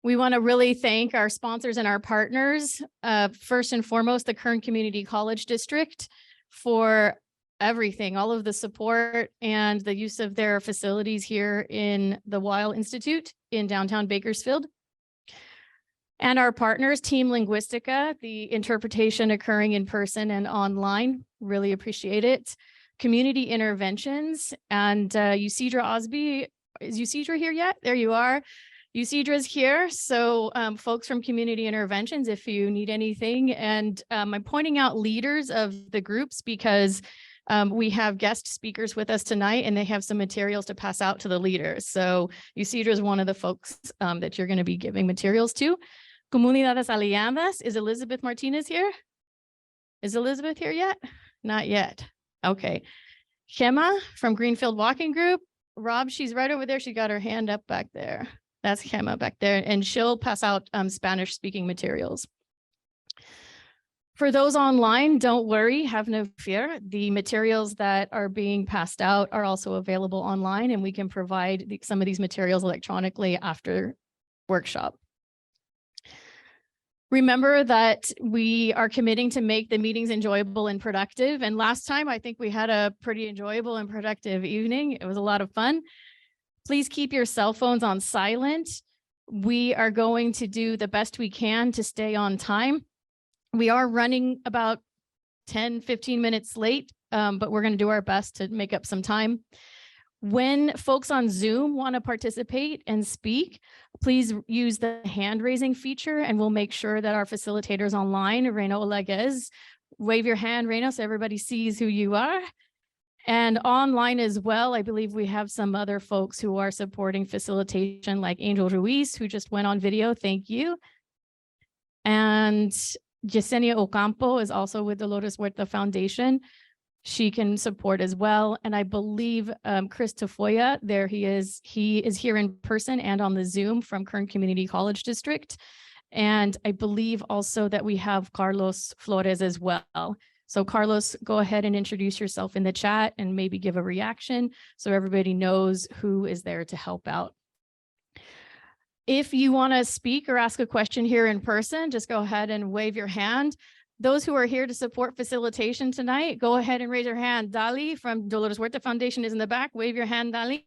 We want to really thank our sponsors and our partners, first and foremost, the Kern Community College District, for everything, all of the support and the use of their facilities here in the Weil Institute in downtown Bakersfield. And our partners, Team Linguistica, the interpretation occurring in person and online, really appreciate it. Community interventions, and Usidra Osby, is Usidra here yet? There you are. Usidra's here, so folks from Community Interventions, if you need anything. And I'm pointing out leaders of the groups because we have guest speakers with us tonight, and they have some materials to pass out to the leaders. So Usidra is one of the folks that you're going to be giving materials to. Comunidades Aliadas, is Elizabeth Martinez here? Is Elizabeth here yet? Not yet. Okay. Gemma from Greenfield Walking Group. Rob, she's right over there. She got her hand up back there. That's Gemma back there, and she'll pass out Spanish speaking materials. For those online, don't worry, have no fear. The materials that are being passed out are also available online, and we can provide some of these materials electronically after workshop. Remember that we are committing to make the meetings enjoyable and productive. And last time, I think we had a pretty enjoyable and productive evening. It was a lot of fun. Please keep your cell phones on silent. We are going to do the best we can to stay on time. We are running about 10, 15 minutes late, but we're going to do our best to make up some time. When folks on Zoom want to participate and speak, please use the hand raising feature, and we'll make sure that our facilitators online, Reina Olaguez, wave your hand, Reina, so everybody sees who you are. And online as well, I believe we have some other folks who are supporting facilitation, like Angel Ruiz, who just went on video. Thank you. And Yesenia Ocampo is also with Dolores Huerta Foundation. She can support as well. And I believe Chris Tafoya, there he is. He is here in person and on the Zoom from Kern Community College District. And I believe also that we have Carlos Flores as well. So Carlos, go ahead and introduce yourself in the chat and maybe give a reaction so everybody knows who is there to help out. If you want to speak or ask a question here in person, just go ahead and wave your hand. Those who are here to support facilitation tonight, go ahead and raise your hand. Dali from Dolores Huerta Foundation is in the back. Wave your hand, Dali.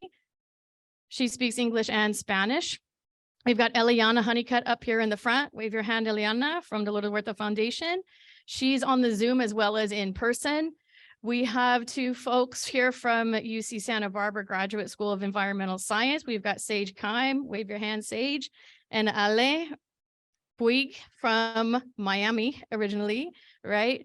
She speaks English and Spanish. We've got Eliana Honeycutt up here in the front. Wave your hand, Eliana from Dolores Huerta Foundation. She's on the Zoom as well as in person. We have two folks here from UC Santa Barbara Graduate School of Environmental Science. We've got Sage Kime, wave your hand, Sage, and Ale Puig from Miami originally, right?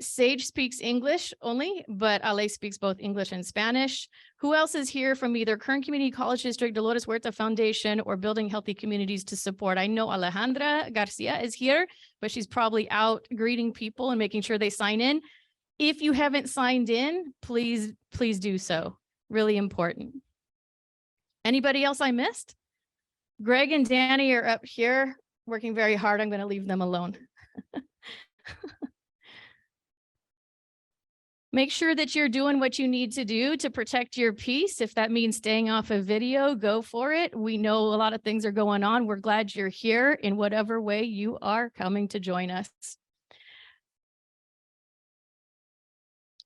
Sage speaks English only, but Ale speaks both English and Spanish. Who else is here from either Kern Community College District, Dolores Huerta Foundation, or Building Healthy Communities to support? I know Alejandra Garcia is here, but she's probably out greeting people and making sure they sign in. If you haven't signed in, please do so. Really important. Anybody else I missed? Greg and Danny are up here working very hard. I'm going to leave them alone. Make sure that you're doing what you need to do to protect your peace. If that means staying off of video, go for it. We know a lot of things are going on. We're glad you're here in whatever way you are coming to join us.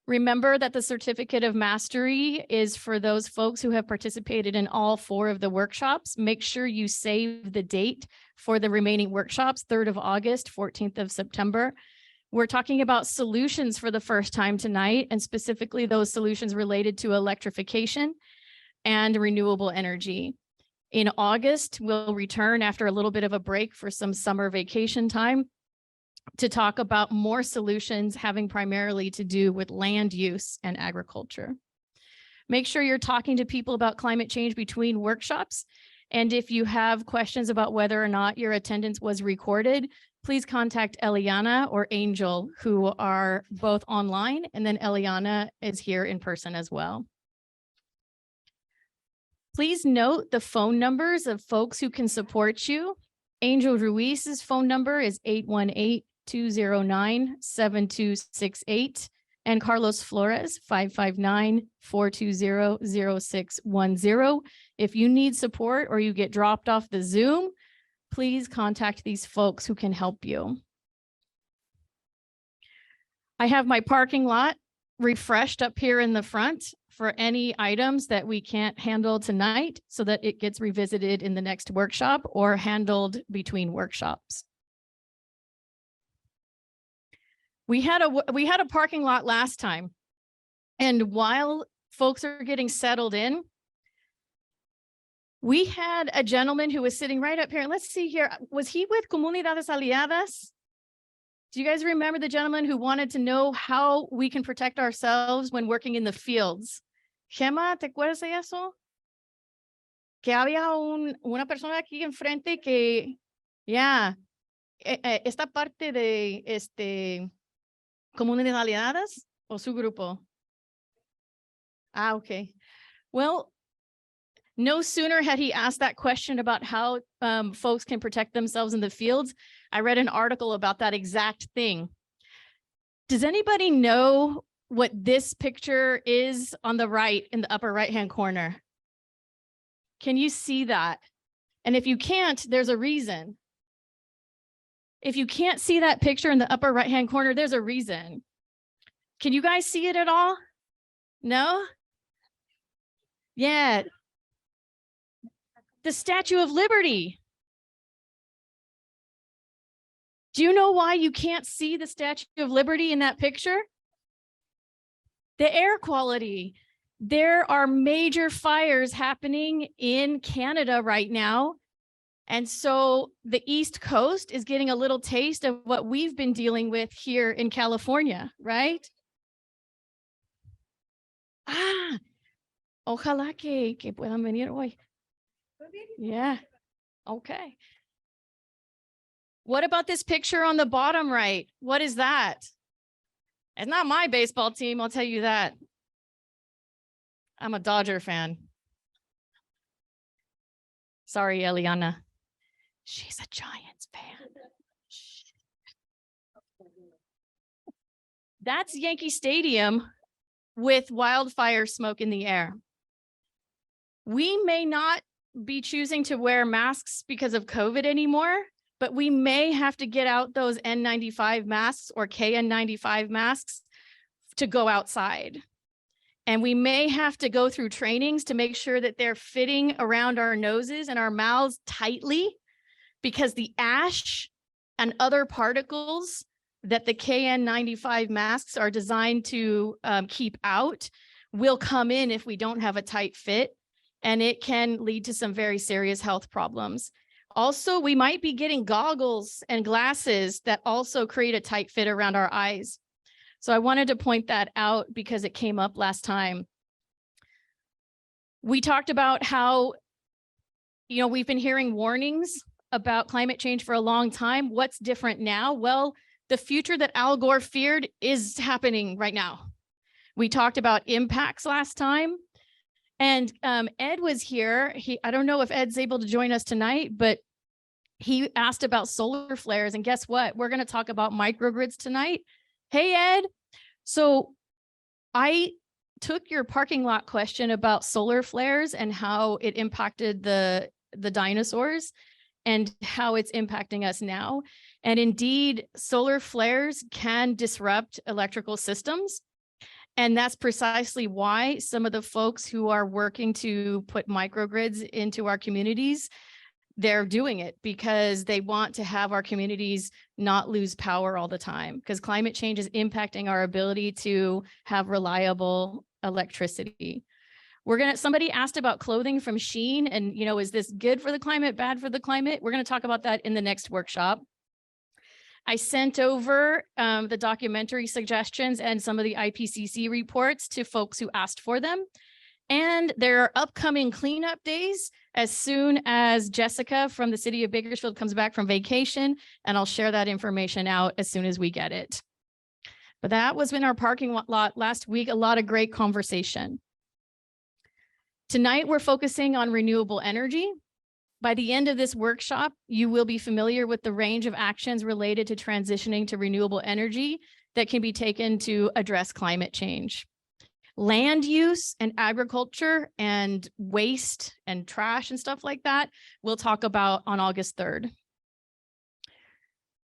Remember that the Certificate of Mastery is for those folks who have participated in all 4 of the workshops. Make sure you save the date for the remaining workshops, 3rd of August, 14th of September. We're talking about solutions for the first time tonight, and specifically those solutions related to electrification and renewable energy. In August, we'll return after a little bit of a break for some summer vacation time to talk about more solutions having primarily to do with land use and agriculture. Make sure you're talking to people about climate change between workshops. And if you have questions about whether or not your attendance was recorded, please contact Eliana or Angel, who are both online, and then Eliana is here in person as well. Please note the phone numbers of folks who can support you. Angel Ruiz's phone number is 818-209-7268, and Carlos Flores, 559-420-0610. If you need support or you get dropped off the Zoom, please contact these folks who can help you. I have my parking lot refreshed up here in the front for any items that we can't handle tonight so that it gets revisited in the next workshop or handled between workshops. We had a parking lot last time, and while folks are getting settled in, we had a gentleman who was sitting right up here. Let's see here. Was he with Comunidades Aliadas? Do you guys remember the gentleman who wanted to know how we can protect ourselves when working in the fields? Gemma, ¿te acuerdas de eso? Que había una persona aquí enfrente que, yeah, esta parte de Comunidades Aliadas o su grupo? Ah, okay. Well, no sooner had he asked that question about how folks can protect themselves in the fields, I read an article about that exact thing. Does anybody know what this picture is on the right in the upper right-hand corner? Can you see that? And if you can't, there's a reason. If you can't see that picture in the upper right-hand corner, there's a reason. Can you guys see it at all? No? Yeah. The Statue of Liberty. Do you know why you can't see the Statue of Liberty in that picture? The air quality. There are major fires happening in Canada right now. And so the East Coast is getting a little taste of what we've been dealing with here in California, right? Ah, ojalá que puedan venir hoy. Yeah, okay. What about this picture on the bottom right? What is that? It's not my baseball team, I'll tell you that. I'm a Dodger fan. Sorry, Eliana. She's a Giants fan. That's Yankee Stadium with wildfire smoke in the air. We may not be choosing to wear masks because of COVID anymore, but we may have to get out those N95 masks or KN95 masks to go outside. And we may have to go through trainings to make sure that they're fitting around our noses and our mouths tightly, because the ash and other particles that the KN95 masks are designed to keep out will come in if we don't have a tight fit, and it can lead to some very serious health problems. Also, we might be getting goggles and glasses that also create a tight fit around our eyes. So I wanted to point that out because it came up last time. We talked about how, we've been hearing warnings about climate change for a long time. What's different now? Well, the future that Al Gore feared is happening right now. We talked about impacts last time, and Ed was here. I don't know if Ed's able to join us tonight, but he asked about solar flares, and guess what? We're going to talk about microgrids tonight. Hey, Ed. So I took your parking lot question about solar flares and how it impacted the dinosaurs and how it's impacting us now. And indeed, solar flares can disrupt electrical systems. And that's precisely why some of the folks who are working to put microgrids into our communities, they're doing it because they want to have our communities not lose power all the time, because climate change is impacting our ability to have reliable electricity. Somebody asked about clothing from Shein and, is this good for the climate, bad for the climate? We're going to talk about that in the next workshop. I sent over the documentary suggestions and some of the IPCC reports to folks who asked for them. And there are upcoming cleanup days as soon as Jessica from the city of Bakersfield comes back from vacation, and I'll share that information out as soon as we get it. But that was in our parking lot last week, a lot of great conversation. Tonight, we're focusing on renewable energy. By the end of this workshop, you will be familiar with the range of actions related to transitioning to renewable energy that can be taken to address climate change. Land use and agriculture and waste and trash and stuff like that, we'll talk about on August 3rd.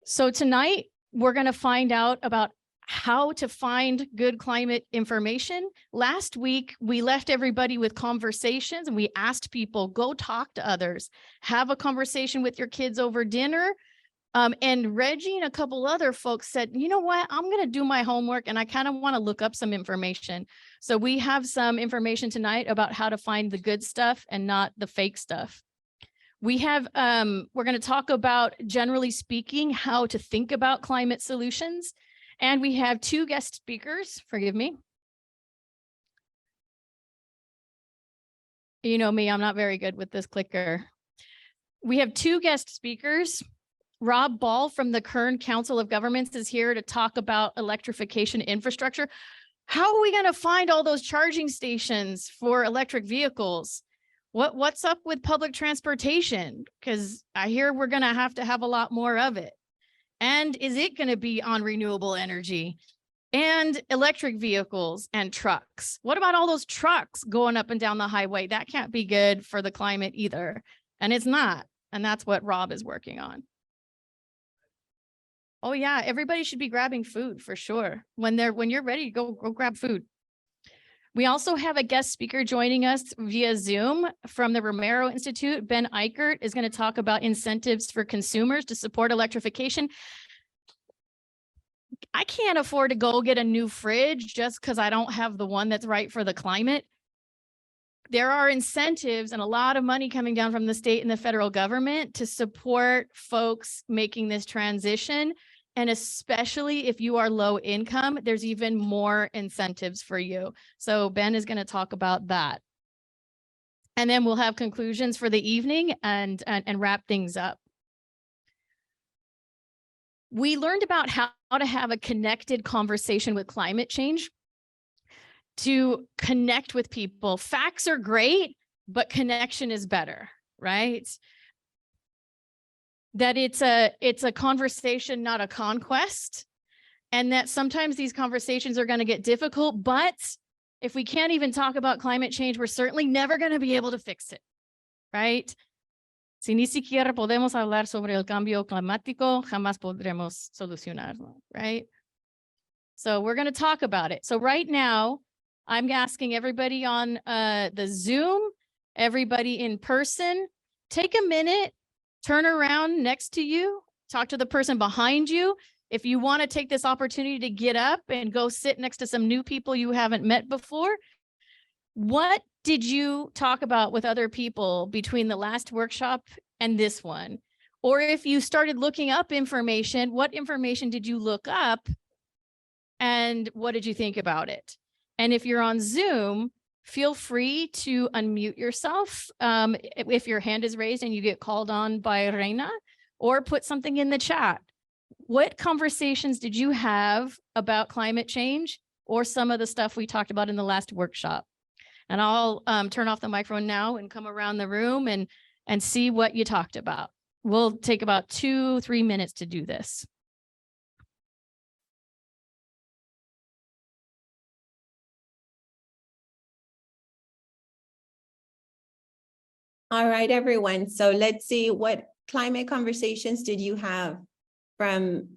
So tonight, we're going to find out about how to find good climate information. Last week, we left everybody with conversations and we asked people, go talk to others, have a conversation with your kids over dinner. And Reggie and a couple other folks said, you know what, I'm going to do my homework and I kind of want to look up some information. So we have some information tonight about how to find the good stuff and not the fake stuff. We have, we're going to talk about, generally speaking, how to think about climate solutions. And we have two guest speakers, forgive me. You know me, I'm not very good with this clicker. We have two guest speakers. Rob Ball from the Kern Council of Governments is here to talk about electrification infrastructure. How are we going to find all those charging stations for electric vehicles? What's up with public transportation? Because I hear we're going to have a lot more of it. And is it going to be on renewable energy and electric vehicles and trucks? What about all those trucks going up and down the highway? That can't be good for the climate either. And it's not. And that's what Rob is working on. Oh yeah, everybody should be grabbing food for sure. When you're ready, go grab food. We also have a guest speaker joining us via Zoom from the Romero Institute. Ben Eichert is going to talk about incentives for consumers to support electrification. I can't afford to go get a new fridge just because I don't have the one that's right for the climate. There are incentives and a lot of money coming down from the state and the federal government to support folks making this transition. And especially if you are low income, there's even more incentives for you. So Ben is going to talk about that. And then we'll have conclusions for the evening and wrap things up. We learned about how to have a connected conversation with climate change, to connect with people. Facts are great, but connection is better, right? That it's a conversation, not a conquest. And that sometimes these conversations are going to get difficult, but if we can't even talk about climate change, we're certainly never going to be able to fix it, right? Si ni siquiera podemos hablar sobre el cambio climático, jamás podremos solucionarlo, right? So we're going to talk about it. So right now, I'm asking everybody on the Zoom, everybody in person, take a minute, turn around next to you, talk to the person behind you. If you want to take this opportunity to get up and go sit next to some new people you haven't met before, what did you talk about with other people between the last workshop and this one? Or if you started looking up information, what information did you look up and what did you think about it? And if you're on Zoom, feel free to unmute yourself if your hand is raised and you get called on by Reina, or put something in the chat. What conversations did you have about climate change or some of the stuff we talked about in the last workshop? And I'll turn off the microphone now and come around the room and see what you talked about. We'll take about 2-3 minutes to do this. All right, everyone. So let's see, what climate conversations did you have from,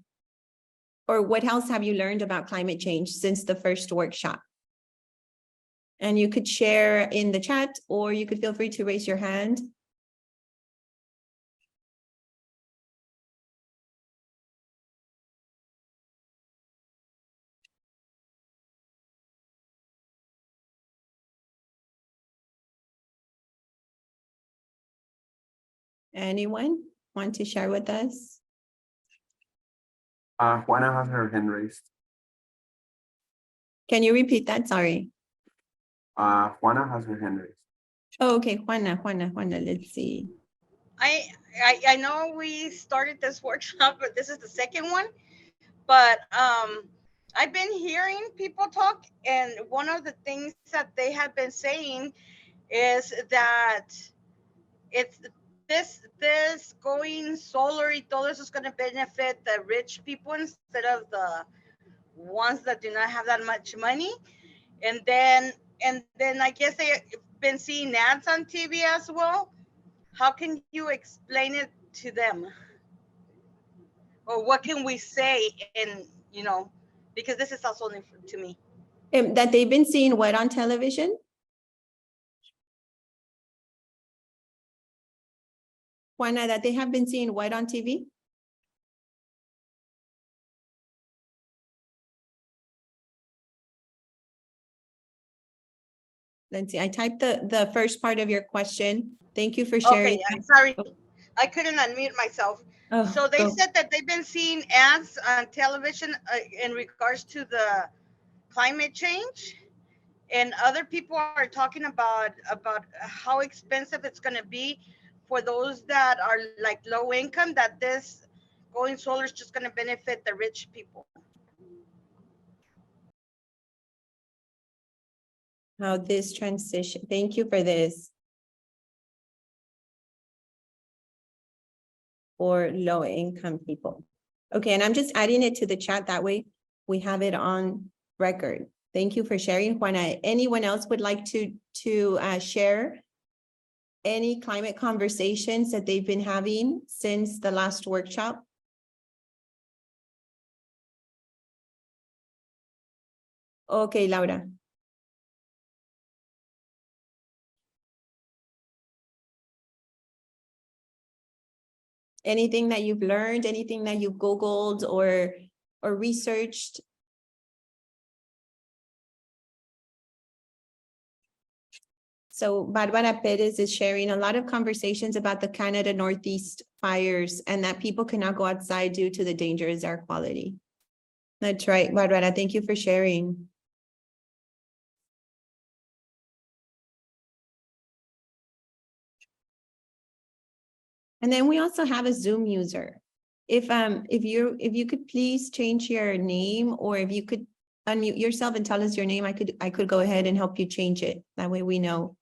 or what else have you learned about climate change since the first workshop? And you could share in the chat, or you could feel free to raise your hand. Anyone want to share with us? Juana has her hand raised. Can you repeat that? Sorry. Juana has her hand raised. Oh, okay, Juana, let's see. I know we started this workshop, but this is the second one. But I've been hearing people talk, and one of the things that they have been saying is that it's this going solar y todo eso is going to benefit the rich people instead of the ones that do not have that much money. And then I guess they've been seeing ads on TV as well. How can you explain it to them? Or what can we say in, because this is also new to me. That they've been seeing what on television? Juana, that they have been seeing what on TV? Let's see, I typed the first part of your question. Thank you for sharing. Okay, I'm sorry. I couldn't unmute myself. Oh, So they go. said that they've been seeing ads on television in regards to the climate change. And other people are talking about how expensive it's going to be for those that are like low income, that this going solar is just going to benefit the rich people. How this transition, thank you for this. For low income people. Okay, and I'm just adding it to the chat, that way we have it on record. Thank you for sharing, Juana. Anyone else would like to share any climate conversations that they've been having since the last workshop? Okay, Laura. Anything that you've learned, anything that you've Googled or researched? So Barbara Perez is sharing a lot of conversations about the Canada Northeast fires and that people cannot go outside due to the dangerous air quality. That's right, Barbara, thank you for sharing. And then we also have a Zoom user. If you could please change your name, or if you could unmute yourself and tell us your name, I could go ahead and help you change it. That way we know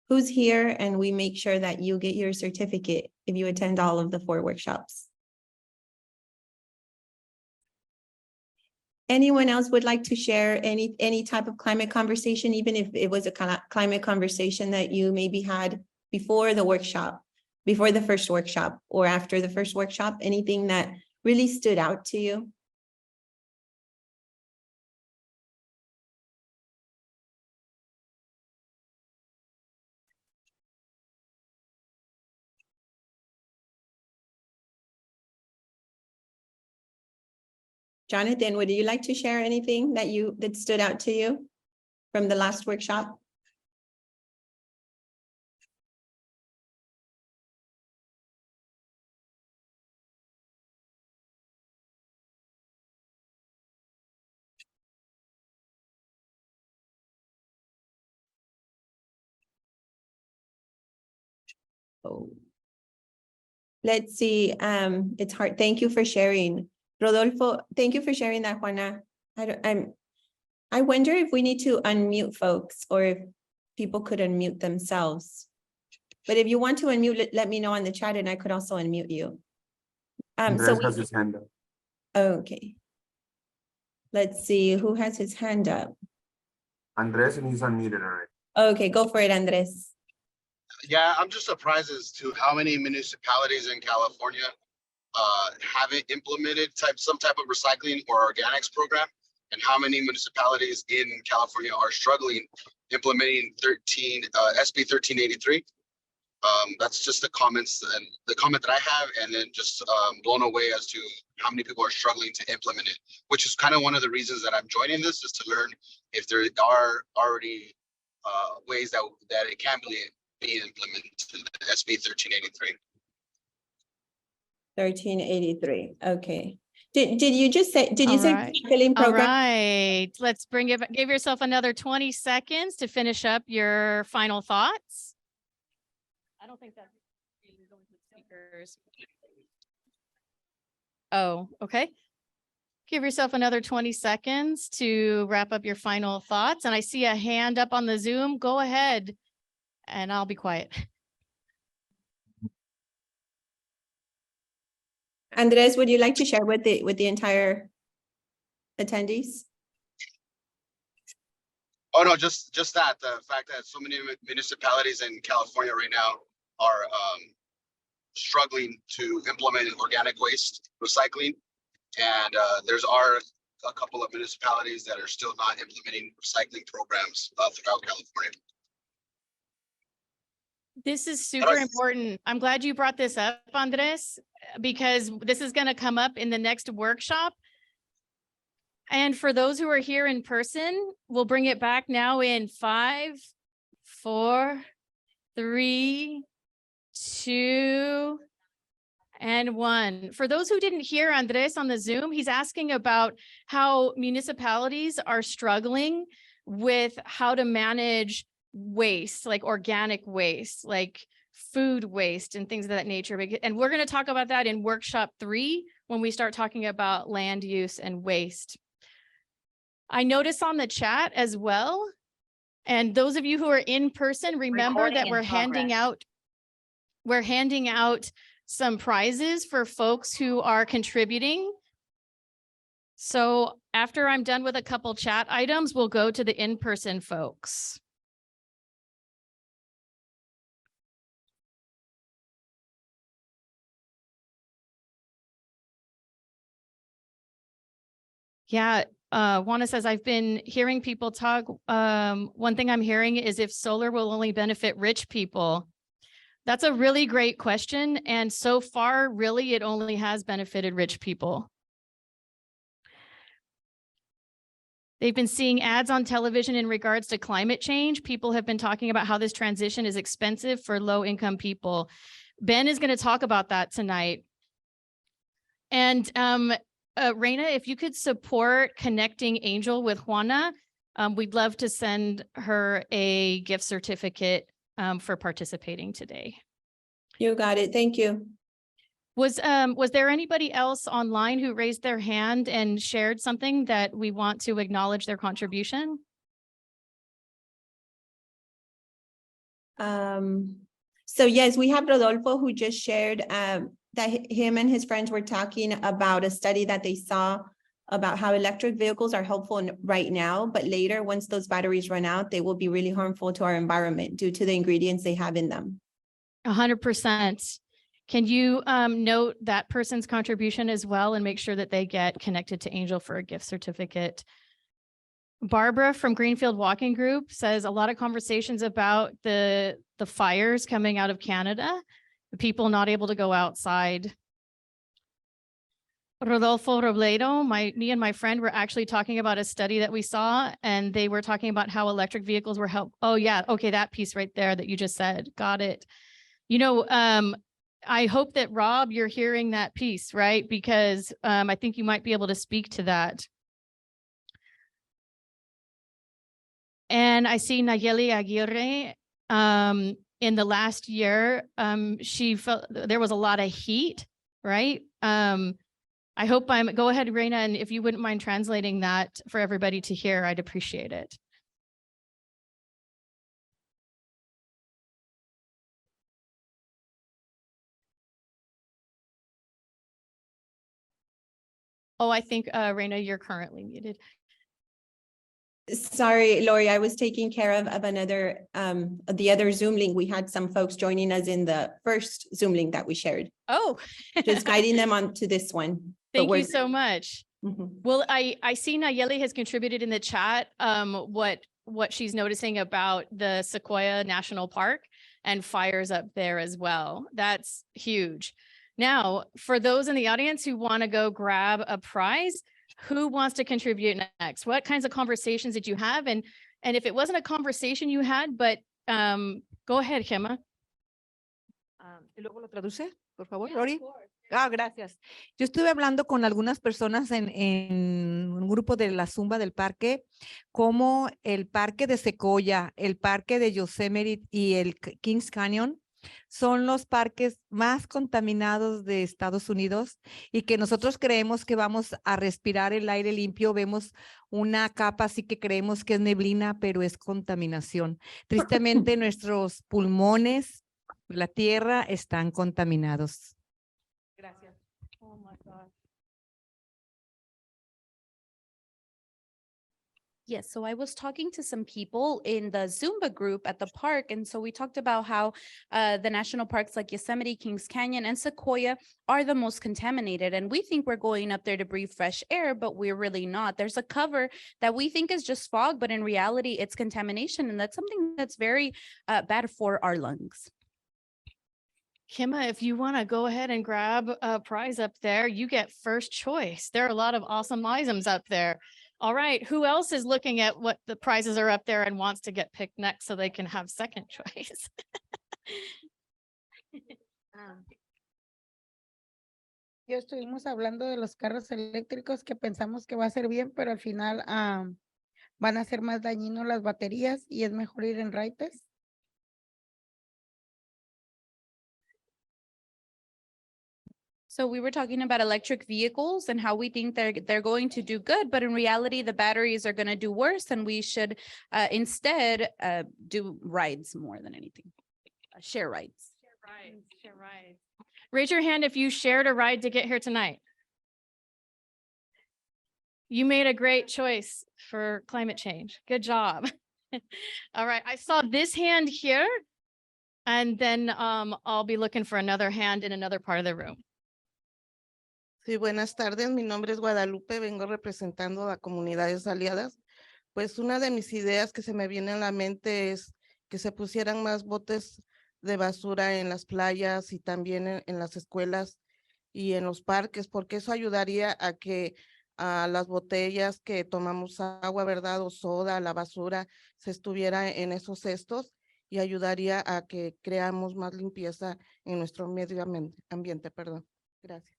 who's here and we make sure that you get your certificate if you attend all of the 4 workshops. Anyone else would like to share any type of climate conversation, even if it was a climate conversation that you maybe had before the workshop, before the first workshop or after the first workshop, anything that really stood out to you? Jonathan, would you like to share anything that stood out to you from the last workshop? Oh. Let's see, it's hard. Thank you for sharing. Rodolfo, thank you for sharing that, Juana. I wonder if we need to unmute folks or if people could unmute themselves. But if you want to unmute, let me know on the chat and I could also unmute you. Andres has his hand up. Okay. Let's see, who has his hand up? Andres, and he's unmuted already. Okay, go for it, Andres. Yeah, I'm just surprised as to how many municipalities in California haven't implemented some type of recycling or organics program, and how many municipalities in California are struggling implementing SB 1383. That's just the comment that I have, and then just blown away as to how many people are struggling to implement it, which is kind of one of the reasons that I'm joining this, is to learn if there are already ways that it can be implemented to the SB 1383. 1383. Okay. Did you just say, did you All say right. recycling All program? right, let's give yourself another 20 seconds to finish up your final thoughts. I don't think that's going to speakers. Oh, okay. Give yourself another 20 seconds to wrap up your final thoughts. And I see a hand up on the Zoom. Go ahead and I'll be quiet. Andres, would you like to share with the entire attendees? Oh, no, just that, the fact that so many municipalities in California right now are struggling to implement organic waste recycling. And there's a couple of municipalities that are still not implementing recycling programs throughout California. This is super important. I'm glad you brought this up, Andres, because this is going to come up in the next workshop. And for those who are here in person, we'll bring it back now in 5, 4, 3, 2, and 1. For those who didn't hear Andres on the Zoom, he's asking about how municipalities are struggling with how to manage waste, like organic waste, like food waste and things of that nature. And we're going to talk about that in workshop 3 when we start talking about land use and waste. I notice on the chat as well, and those of you who are in person, remember that we're handing out some prizes for folks who are contributing. So after I'm done with a couple chat items, we'll go to the in-person folks. Yeah, Juana says, I've been hearing people talk. One thing I'm hearing is if solar will only benefit rich people. That's a really great question. And so far, really, it only has benefited rich people. They've been seeing ads on television in regards to climate change. People have been talking about how this transition is expensive for low-income people. Ben is going to talk about that tonight. And Reina, if you could support connecting Angel with Juana, we'd love to send her a gift certificate for participating today. You got it. Thank you. Was there anybody else online who raised their hand and shared something that we want to acknowledge their contribution? So yes, we have Rodolfo who just shared that him and his friends were talking about a study that they saw about how electric vehicles are helpful right now, but later, once those batteries run out, they will be really harmful to our environment due to the ingredients they have in them. 100%. Can you note that person's contribution as well and make sure that they get connected to Angel for a gift certificate? Barbara from Greenfield Walking Group says a lot of conversations about the fires coming out of Canada, the people not able to go outside. Rodolfo Robledo, me and my friend were actually talking about a study that we saw, and they were talking about how electric vehicles were help. Oh yeah, okay, that piece right there that you just said, got it. You know, I hope that Rob, you're hearing that piece, right? Because I think you might be able to speak to that. And I see Nayeli Aguirre. In the last year, she felt there was a lot of heat, right? I hope go ahead, Reina, and if you wouldn't mind translating that for everybody to hear, I'd appreciate it. Oh, I think, Reina, you're currently muted. Sorry, Lori, I was taking care of another, the other Zoom link. We had some folks joining us in the first Zoom link that we shared. Oh. Just guiding them on to this one. Thank you so much. Mm-hmm. Well, I see Nayeli has contributed in the chat what she's noticing about the Sequoia National Park and fires up there as well. That's huge. Now, for those in the audience who want to go grab a prize, who wants to contribute next? What kinds of conversations did you have? And if it wasn't a conversation you had, but go ahead, Gemma. ¿Y luego lo traduce, por favor, Lori? Ah, gracias. Yo estuve hablando con algunas personas en un grupo de la Zumba del parque, como el parque de Sequoia, el parque de Yosemite y el Kings Canyon son los parques más contaminados de Estados Unidos y que nosotros creemos que vamos a respirar el aire limpio. Vemos una capa así que creemos que es neblina, pero es contaminación. Tristemente, nuestros pulmones, la tierra están contaminados. Gracias. Oh my God. Yes, so I was talking to some people in the Zumba group at the park, and so we talked about how the national parks like Yosemite, Kings Canyon, and Sequoia are the most contaminated, and we think we're going up there to breathe fresh air, but we're really not. There's a cover that we think is just fog, but in reality, it's contamination, and that's something that's very bad for our lungs. Kimma, if you want to go ahead and grab a prize up there, you get first choice. There are a lot of awesome items up there. All right, who else is looking at what the prizes are up there and wants to get picked next so they can have second choice? Ya estuvimos hablando de los carros eléctricos que pensamos que va a ser bien, pero al final van a ser más dañinos las baterías y es mejor ir en raites. So we were talking about electric vehicles and how we think they're going to do good, but in reality, the batteries are going to do worse, and we should instead do rides more than anything, share rides. Share rides. Raise your hand if you shared a ride to get here tonight. You made a great choice for climate change. Good job. All right, I saw this hand here, and then I'll be looking for another hand in another part of the room. Sí, buenas tardes. Mi nombre es Guadalupe, vengo representando a comunidades aliadas. Pues una de mis ideas que se me viene a la mente es que se pusieran más botes de basura en las playas y también en las escuelas y en los parques, porque eso ayudaría a que las botellas que tomamos agua, ¿verdad? O soda, la basura, se estuviera en esos cestos y ayudaría a que creamos más limpieza en nuestro medio ambiente, perdón. Gracias.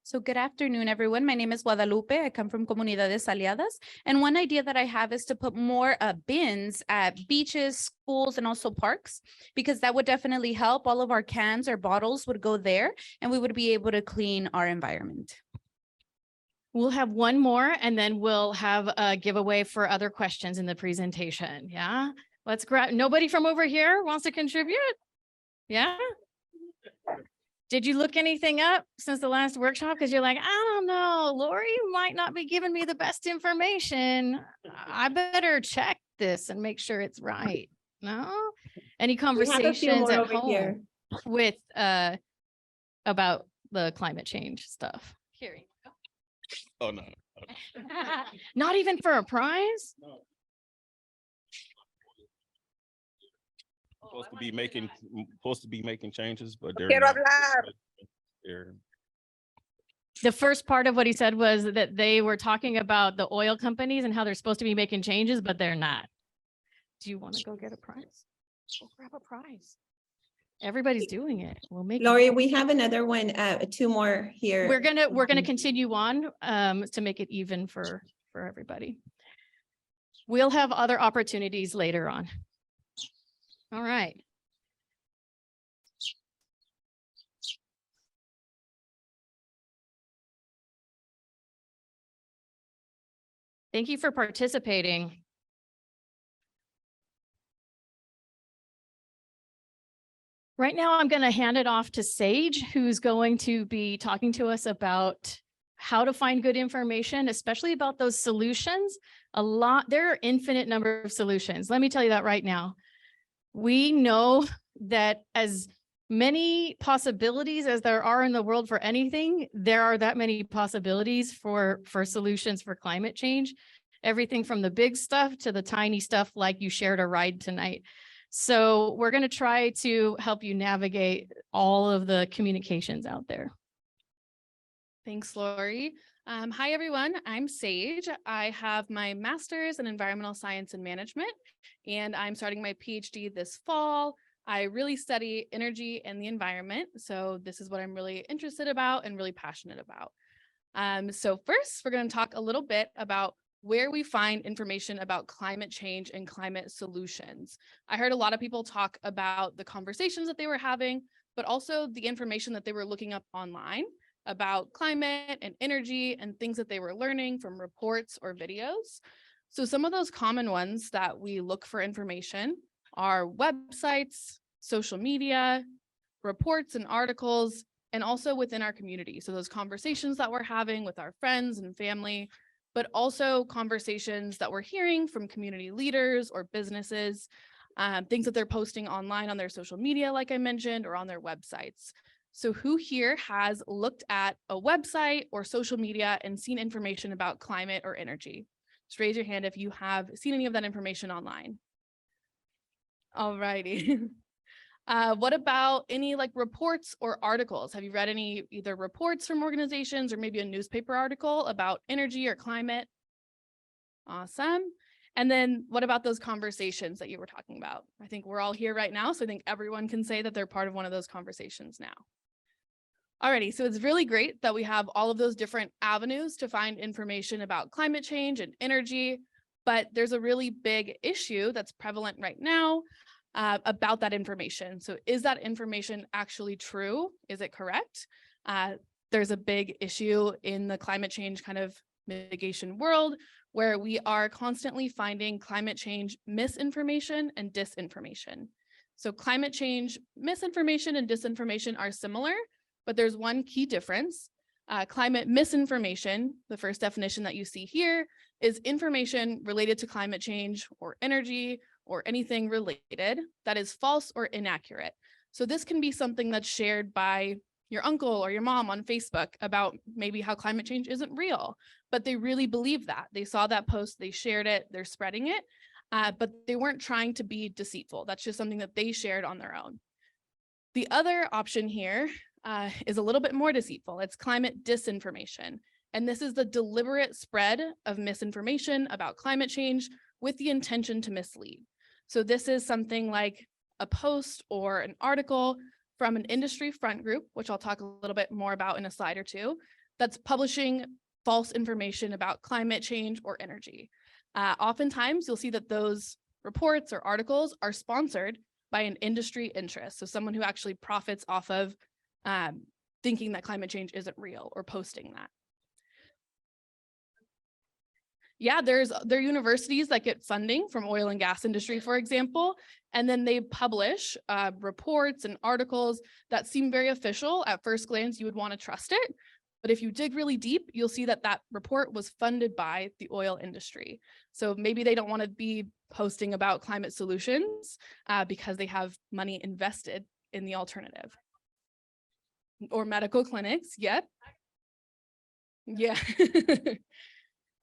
So good afternoon, everyone. My name is Guadalupe. I come from Comunidades Aliadas. And one idea that I have is to put more bins at beaches, schools, and also parks, because that would definitely help. All of our cans or bottles would go there, and we would be able to clean our environment. We'll have one more, and then we'll have a giveaway for other questions in the presentation. Yeah, let's grab. Nobody from over here wants to contribute? Yeah. Did you look anything up since the last workshop? Because you're like, I don't know, Lori might not be giving me the best information. I better check this and make sure it's right. No? Any conversations at home with about the climate change stuff? Here you go. Oh, no. Not even for a prize? No. Supposed to be making changes, but they're not. The first part of what he said was that they were talking about the oil companies and how they're supposed to be making changes, but they're not. Do you want to go get a prize? Go grab a prize. Everybody's doing it. We'll make Lori, we have another one, two more here. We're gonna continue on to make it even for everybody. We'll have other opportunities later on. All right. Thank you for participating. Right now, I'm going to hand it off to Sage, who's going to be talking to us about how to find good information, especially about those solutions. There are infinite number of solutions. Let me tell you that right now. We know that as many possibilities as there are in the world for anything, there are that many possibilities for solutions for climate change. Everything from the big stuff to the tiny stuff like you shared a ride tonight. So we're going to try to help you navigate all of the communications out there. Thanks, Lori. Hi, everyone. I'm Sage. I have my master's in environmental science and management, and I'm starting my PhD this fall. I really study energy and the environment. So this is what I'm really interested about and really passionate about. So first, we're going to talk a little bit about where we find information about climate change and climate solutions. I heard a lot of people talk about the conversations that they were having, but also the information that they were looking up online about climate and energy and things that they were learning from reports or videos. So some of those common ones that we look for information are websites, social media, reports and articles, and also within our community. So those conversations that we're having with our friends and family, but also conversations that we're hearing from community leaders or businesses, things that they're posting online on their social media, like I mentioned, or on their websites. So who here has looked at a website or social media and seen information about climate or energy? Just raise your hand if you have seen any of that information online. All righty. What about any like reports or articles? Have you read any either reports from organizations or maybe a newspaper article about energy or climate? Awesome. And then what about those conversations that you were talking about? I think we're all here right now, so I think everyone can say that they're part of one of those conversations now. Alrighty, so it's really great that we have all of those different avenues to find information about climate change and energy, but there's a really big issue that's prevalent right now about that information. So is that information actually true? Is it correct? There's a big issue in the climate change kind of mitigation world where we are constantly finding climate change misinformation and disinformation. So climate change misinformation and disinformation are similar, but there's one key difference. Climate misinformation, the first definition that you see here, is information related to climate change or energy or anything related that is false or inaccurate. So this can be something that's shared by your uncle or your mom on Facebook about maybe how climate change isn't real, but they really believe that. They saw that post, they shared it, they're spreading it, but they weren't trying to be deceitful. That's just something that they shared on their own. The other option here is a little bit more deceitful. It's climate disinformation. And this is the deliberate spread of misinformation about climate change with the intention to mislead. So this is something like a post or an article from an industry front group, which I'll talk a little bit more about in a slide or two, that's publishing false information about climate change or energy. Oftentimes, you'll see that those reports or articles are sponsored by an industry interest. So someone who actually profits off of thinking that climate change isn't real or posting that. Yeah, there are universities that get funding from oil and gas industry, for example, and then they publish reports and articles that seem very official. At first glance, you would want to trust it. But if you dig really deep, you'll see that that report was funded by the oil industry. So maybe they don't want to be posting about climate solutions because they have money invested in the alternative. Or medical clinics, yep. Yeah.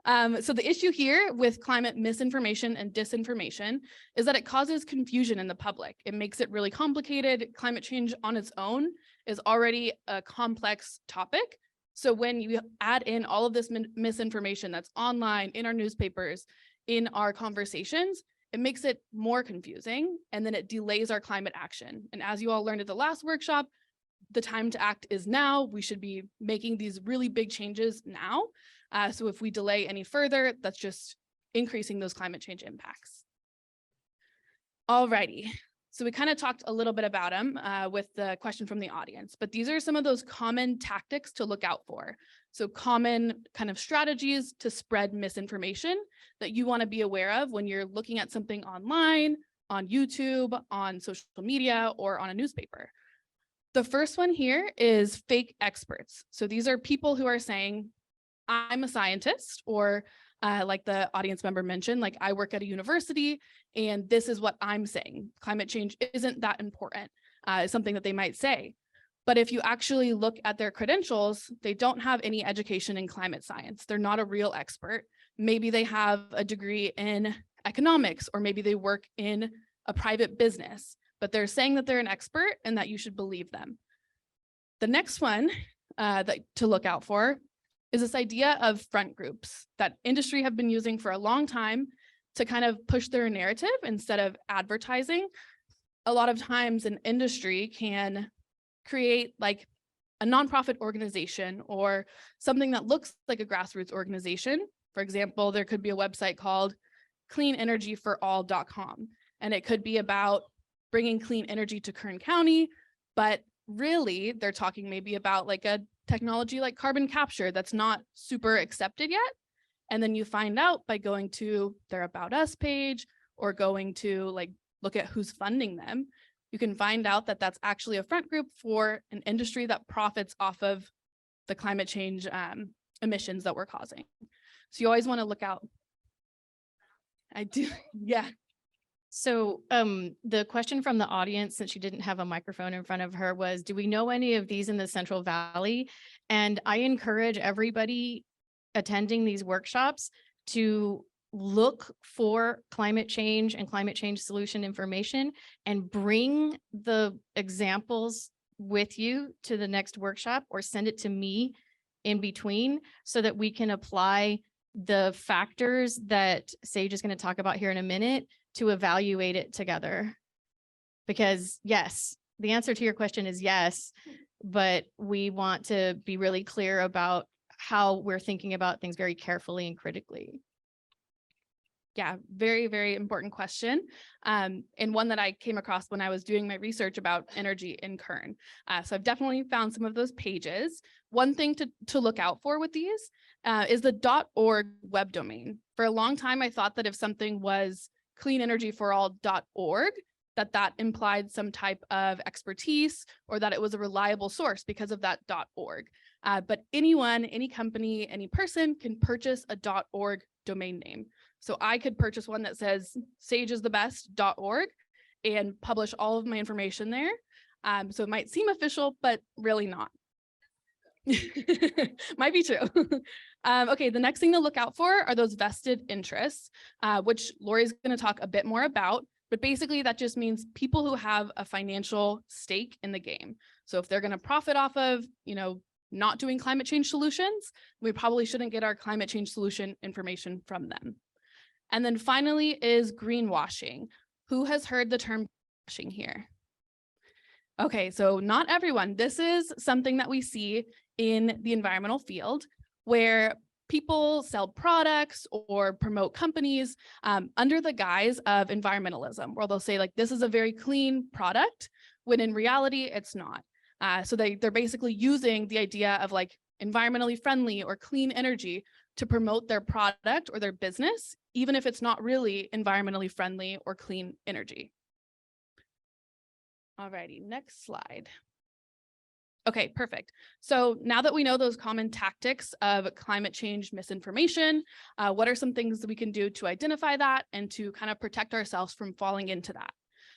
So the issue here with climate misinformation and disinformation is that it causes confusion in the public. It makes it really complicated. Climate change on its own is already a complex topic. So when you add in all of this misinformation that's online, in our newspapers, in our conversations, it makes it more confusing, and then it delays our climate action. And as you all learned at the last workshop, the time to act is now. We should be making these really big changes now. So if we delay any further, that's just increasing those climate change impacts. Alrighty, so we kind of talked a little bit about them with the question from the audience, but these are some of those common tactics to look out for. So common kind of strategies to spread misinformation that you want to be aware of when you're looking at something online, on YouTube, on social media, or on a newspaper. The first one here is fake experts. So these are people who are saying, I'm a scientist, or like the audience member mentioned, like I work at a university and this is what I'm saying. Climate change isn't that important, is something that they might say. But if you actually look at their credentials, they don't have any education in climate science. They're not a real expert. Maybe they have a degree in economics, or maybe they work in a private business, but they're saying that they're an expert and that you should believe them. The next one to look out for is this idea of front groups that industry have been using for a long time to kind of push their narrative instead of advertising. A lot of times an industry can create like a nonprofit organization or something that looks like a grassroots organization. For example, there could be a website called cleanenergyforall.com, and it could be about bringing clean energy to Kern County, but really they're talking maybe about like a technology like carbon capture that's not super accepted yet. And then you find out by going to their About Us page or going to like look at who's funding them, you can find out that that's actually a front group for an industry that profits off of the climate change emissions that we're causing. So you always want to look out. I do, yeah. So the question from the audience, since she didn't have a microphone in front of her, was, do we know any of these in the Central Valley? And I encourage everybody attending these workshops to look for climate change and climate change solution information and bring the examples with you to the next workshop, or send it to me in between, so that we can apply the factors that Sage is going to talk about here in a minute to evaluate it together. Because yes, the answer to your question is yes, but we want to be really clear about how we're thinking about things very carefully and critically. Yeah, very, very important question. And one that I came across when I was doing my research about energy in Kern. So I've definitely found some of those pages. One thing to look out for with these is the .org web domain. For a long time, I thought that if something was cleanenergyforall.org, that implied some type of expertise, or that it was a reliable source because of that .org. But anyone, any company, any person can purchase a .org domain name. So I could purchase one that says sageisthebest.org and publish all of my information there. So it might seem official, but really not. Might be true. Okay, the next thing to look out for are those vested interests, which Lori's going to talk a bit more about. But basically, that just means people who have a financial stake in the game. So if they're going to profit off of, not doing climate change solutions, we probably shouldn't get our climate change solution information from them. And then finally is greenwashing. Who has heard the term greenwashing here? Okay, so not everyone. This is something that we see in the environmental field, where people sell products or promote companies under the guise of environmentalism, where they'll say like, this is a very clean product, when in reality, it's not. So they're basically using the idea of like environmentally friendly or clean energy to promote their product or their business, even if it's not really environmentally friendly or clean energy. Alrighty, next slide. Okay, perfect. So now that we know those common tactics of climate change misinformation, what are some things that we can do to identify that and to kind of protect ourselves from falling into that?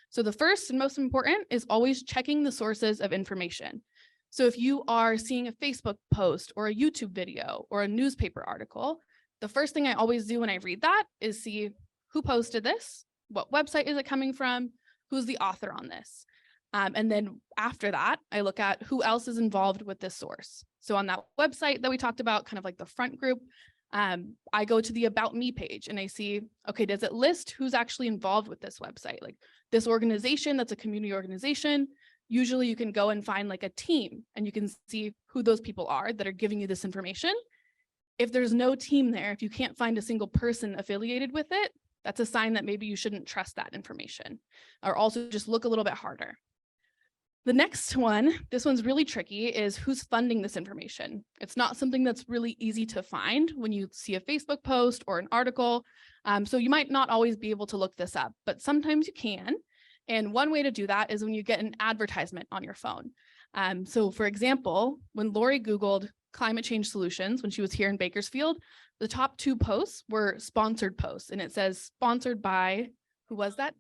So the first and most important is always checking the sources of information. So if you are seeing a Facebook post or a YouTube video or a newspaper article, the first thing I always do when I read that is see who posted this, what website is it coming from, who's the author on this. And then after that, I look at who else is involved with this source. So on that website that we talked about, kind of like the front group, I go to the About Me page and I see, okay, does it list who's actually involved with this website? Like this organization, that's a community organization. Usually you can go and find like a team and you can see who those people are that are giving you this information. If there's no team there, if you can't find a single person affiliated with it, that's a sign that maybe you shouldn't trust that information, or also just look a little bit harder. The next one, this one's really tricky, is who's funding this information. It's not something that's really easy to find when you see a Facebook post or an article. So you might not always be able to look this up, but sometimes you can. And one way to do that is when you get an advertisement on your phone. So for example, when Lori Googled climate change solutions, when she was here in Bakersfield, the top 2 posts were sponsored posts, and it says sponsored by, who was that?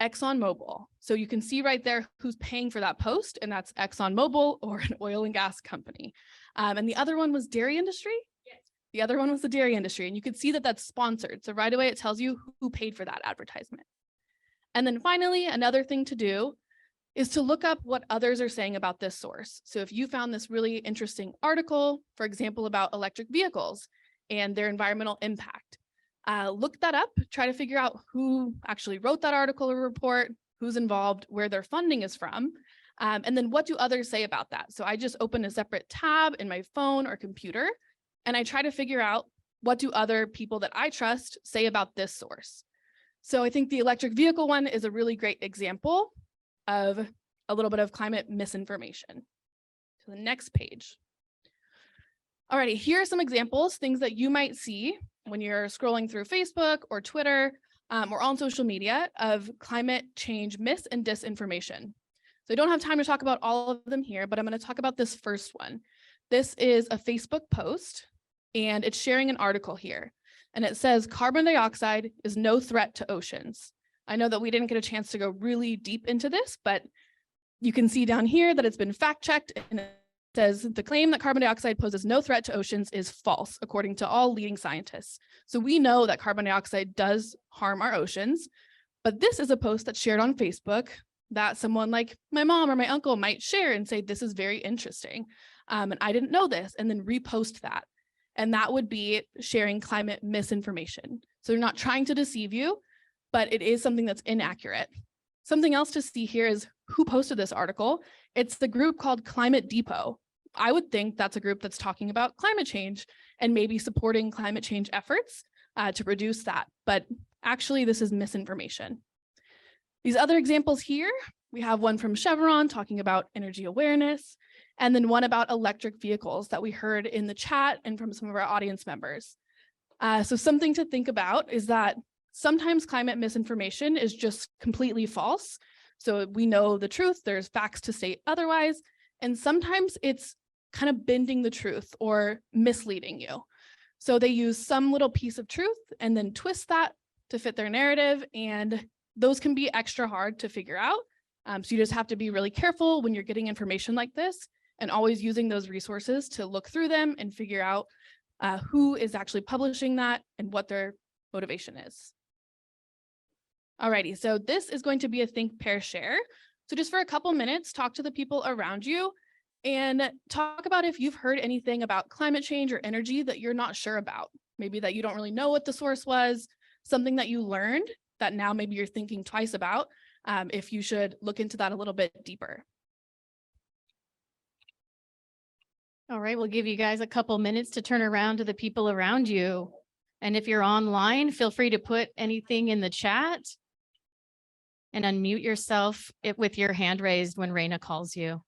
ExxonMobil. So you can see right there who's paying for that post, and that's ExxonMobil or an oil and gas company. And the other one was dairy industry. Yes. The other one was the dairy industry, and you can see that that's sponsored. So right away, it tells you who paid for that advertisement. And then finally, another thing to do is to look up what others are saying about this source. So if you found this really interesting article, for example, about electric vehicles and their environmental impact, look that up, try to figure out who actually wrote that article or report, who's involved, where their funding is from, and then what do others say about that. So I just open a separate tab in my phone or computer, and I try to figure out what do other people that I trust say about this source. So I think the electric vehicle one is a really great example of a little bit of climate misinformation. So the next page. Alrighty, here are some examples, things that you might see when you're scrolling through Facebook or Twitter, or on social media of climate change myths and disinformation. So I don't have time to talk about all of them here, but I'm going to talk about this first one. This is a Facebook post, and it's sharing an article here. And it says, carbon dioxide is no threat to oceans. I know that we didn't get a chance to go really deep into this, but you can see down here that it's been fact checked, and it says the claim that carbon dioxide poses no threat to oceans is false, according to all leading scientists. So we know that carbon dioxide does harm our oceans, but this is a post that's shared on Facebook that someone like my mom or my uncle might share and say, this is very interesting. And I didn't know this, and then repost that. And that would be sharing climate misinformation. So they're not trying to deceive you, but it is something that's inaccurate. Something else to see here is who posted this article. It's the group called Climate Depot. I would think that's a group that's talking about climate change and maybe supporting climate change efforts to reduce that. But actually, this is misinformation. These other examples here, we have one from Chevron talking about energy awareness, and then one about electric vehicles that we heard in the chat and from some of our audience members. So something to think about is that sometimes climate misinformation is just completely false. So we know the truth, there's facts to state otherwise, and sometimes it's kind of bending the truth or misleading you. So they use some little piece of truth and then twist that to fit their narrative, and those can be extra hard to figure out. So you just have to be really careful when you're getting information like this and always using those resources to look through them and figure out who is actually publishing that and what their motivation is. Alrighty, so this is going to be a think, pair, share. So just for a couple minutes, talk to the people around you and talk about if you've heard anything about climate change or energy that you're not sure about. Maybe that you don't really know what the source was, something that you learned that now maybe you're thinking twice about if you should look into that a little bit deeper. All right, we'll give you guys a couple minutes to turn around to the people around you. And if you're online, feel free to put anything in the chat and unmute yourself with your hand raised when Reina calls you.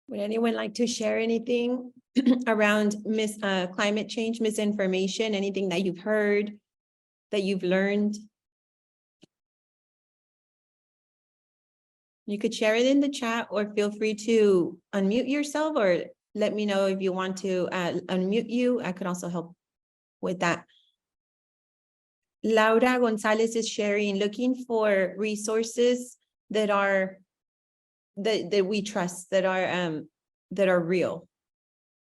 Would anyone like to share anything around climate change, misinformation, anything that you've heard, that you've learned? You could share it in the chat or feel free to unmute yourself or let me know if you want to unmute you. I could also help with that. Laura Gonzalez is sharing, looking for resources that are that we trust, that are real,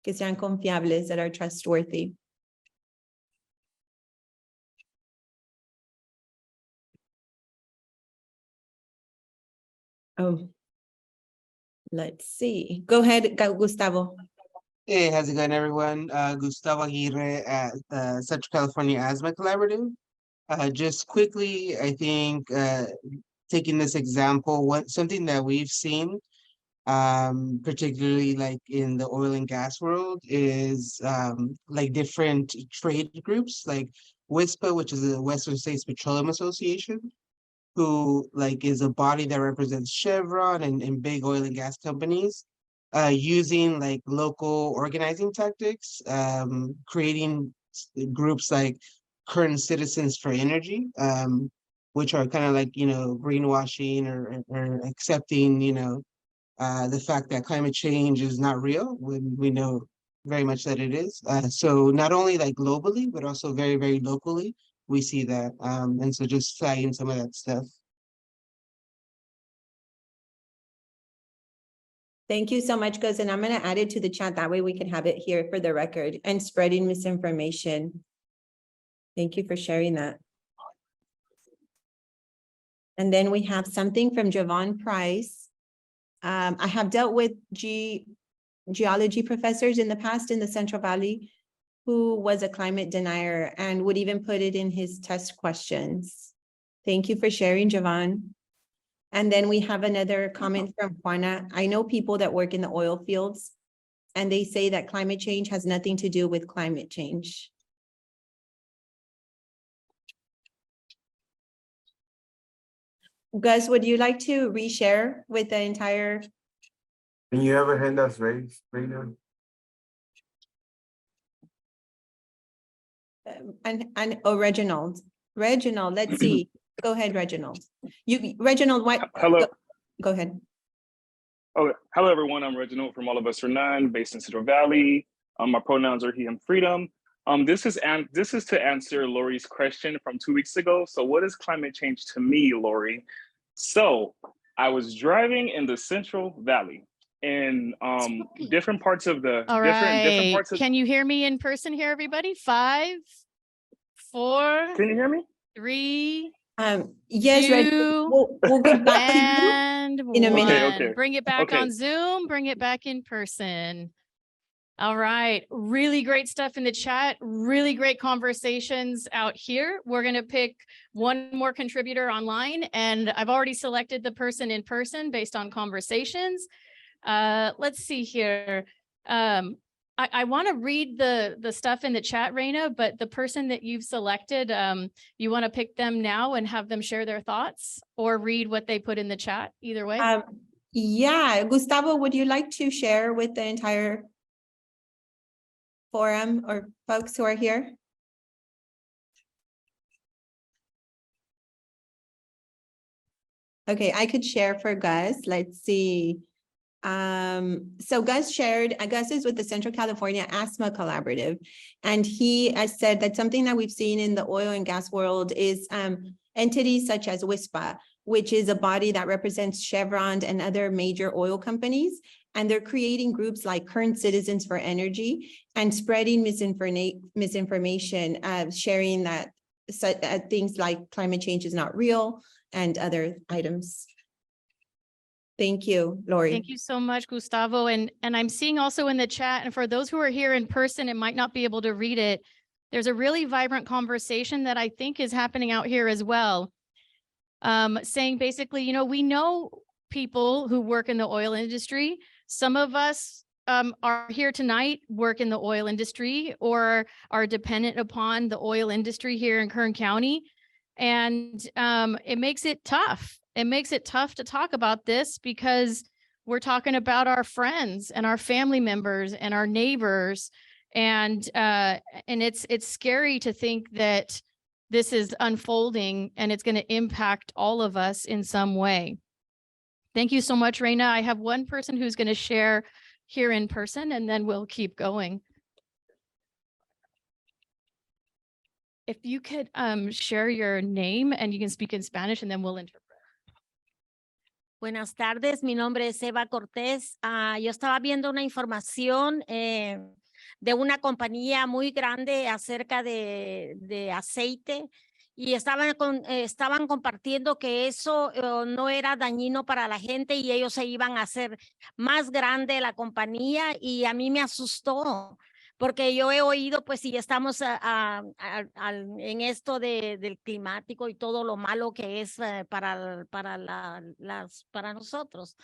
que sean confiables, that are trustworthy. Oh, let's see. Go ahead, Gustavo. Hey, how's it going, everyone? Gustavo Aguirre at Central California Asthma Collaborative. Just quickly, I think taking this example, something that we've seen, particularly like in the oil and gas world, is like different trade groups, like WISPA, which is the Western States Petroleum Association, who like is a body that represents Chevron and big oil and gas companies, using like local organizing tactics, creating groups like Kern Citizens for Energy, which are kind of like, greenwashing or accepting, the fact that climate change is not real when we know very much that it is. So not only like globally, but also very, very locally, we see that. And so just flagging some of that stuff. Thank you so much, Gus. And I'm going to add it to the chat. That way we can have it here for the record, and spreading misinformation. Thank you for sharing that. And then we have something from Javon Price. I have dealt with geology professors in the past in the Central Valley who was a climate denier and would even put it in his test questions. Thank you for sharing, Javon. And then we have another comment from Juana. I know people that work in the oil fields and they say that climate change has nothing to do with climate change. Gus, would you like to reshare with the entire? Can you have a hand that's raised right now? Reginald, let's see. Go ahead, Reginald. Reginald, what? Hello. Go ahead. Oh, hello, everyone. I'm Reginald from All of Us Are None, based in Central Valley. My pronouns are he, him, freedom. This is to answer Lori's question from 2 weeks ago. So what is climate change to me, Lori? So I was driving in the Central Valley in different parts of the All different right. parts of. Can you hear me in person here, everybody? 5, 4. Can you hear me? 3. Yes, We'll get back to you and in a minute. Okay. Bring it back on Zoom, bring it back in person. All right, really great stuff in the chat, really great conversations out here. We're gonna pick one more contributor online, and I've already selected the person in person based on conversations. Let's see here. I want to read the stuff in the chat, Reina, but the person that you've selected, you want to pick them now and have them share their thoughts or read what they put in the chat, either way? Yeah, Gustavo, would you like to share with the entire forum or folks who are here? Okay, I could share for Gus. Let's see. So Gus shared, Gus is with the Central California Asthma Collaborative, and he has said that something that we've seen in the oil and gas world is entities such as WISPA, which is a body that represents Chevron and other major oil companies. And they're creating groups like Kern Citizens for Energy and spreading misinformation, sharing that things like climate change is not real and other items. Thank you, Lori. Thank you so much, Gustavo. And I'm seeing also in the chat, and for those who are here in person and might not be able to read it, there's a really vibrant conversation that I think is happening out here as well. Saying basically, you know, we know people who work in the oil industry. Some of us are here tonight, work in the oil industry or are dependent upon the oil industry here in Kern County. And it makes it tough. It makes it tough to talk about this because we're talking about our friends and our family members and our neighbors. And it's scary to think that this is unfolding and it's going to impact all of us in some way. Thank you so much, Reina. I have one person who's going to share here in person, and then we'll keep going. If you could share your name and you can speak in Spanish, and then we'll interpret. Buenas tardes, mi nombre es Eva Cortés. Yo estaba viendo una información de una compañía muy grande acerca de aceite y estaban compartiendo que eso no era dañino para la gente y ellos se iban a hacer más grande la compañía y a mí me asustó. Porque yo he oído, pues, si estamos en esto del climático y todo lo malo que es para nosotros.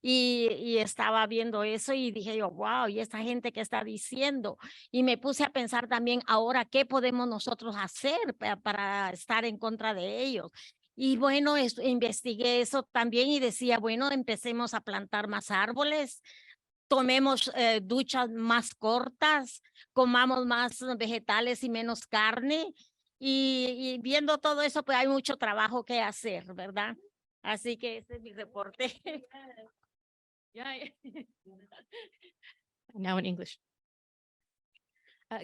Y estaba viendo eso y dije yo, wow, ¿y esta gente qué está diciendo? Y me puse a pensar también ahora, ¿qué podemos nosotros hacer para estar en contra de ellos? Y bueno, investigué eso también y decía, bueno, empecemos a plantar más árboles, tomemos duchas más cortas, comamos más vegetales y menos carne. Y viendo todo eso, pues hay mucho trabajo que hacer, ¿verdad? Así que ese es mi reporte. Now in English.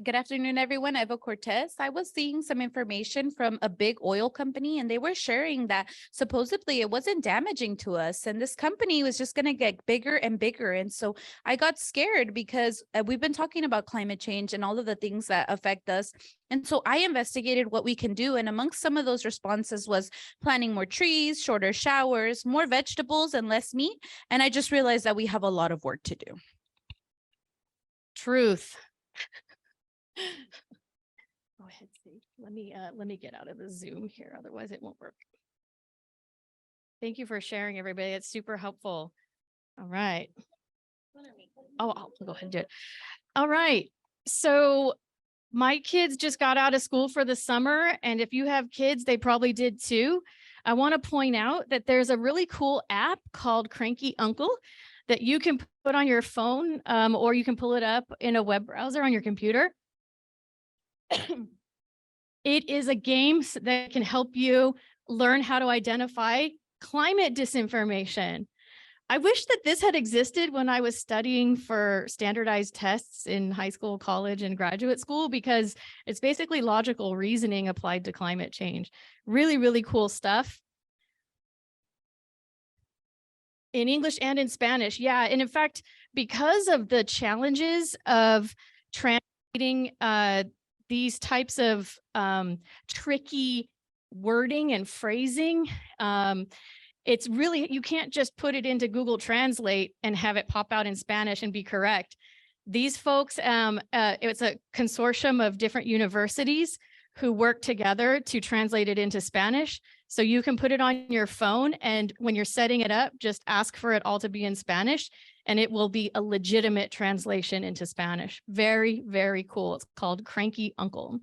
Good afternoon, everyone. Eva Cortez. I was seeing some information from a big oil company, and they were sharing that supposedly it wasn't damaging to us. And this company was just going to get bigger and bigger. And so I got scared because we've been talking about climate change and all of the things that affect us. And so I investigated what we can do. And amongst some of those responses was planting more trees, shorter showers, more vegetables, and less meat. And I just realized that we have a lot of work to do. Truth. Go ahead, Steve. Let me get out of the Zoom here, otherwise it won't work. Thank you for sharing, everybody. It's super helpful. All right. I'll go ahead and do it. All right. So my kids just got out of school for the summer. And if you have kids, they probably did too. I want to point out that there's a really cool app called Cranky Uncle that you can put on your phone, or you can pull it up in a web browser on your computer. It is a game that can help you learn how to identify climate disinformation. I wish that this had existed when I was studying for standardized tests in high school, college, and graduate school, because it's basically logical reasoning applied to climate change. Really, really cool stuff. In English and in Spanish, yeah. And in fact, because of the challenges of translating these types of tricky wording and phrasing, it's really, you can't just put it into Google Translate and have it pop out in Spanish and be correct. These folks, it's a consortium of different universities who work together to translate it into Spanish. So you can put it on your phone, and when you're setting it up, just ask for it all to be in Spanish, and it will be a legitimate translation into Spanish. Very, very cool. It's called Cranky Uncle.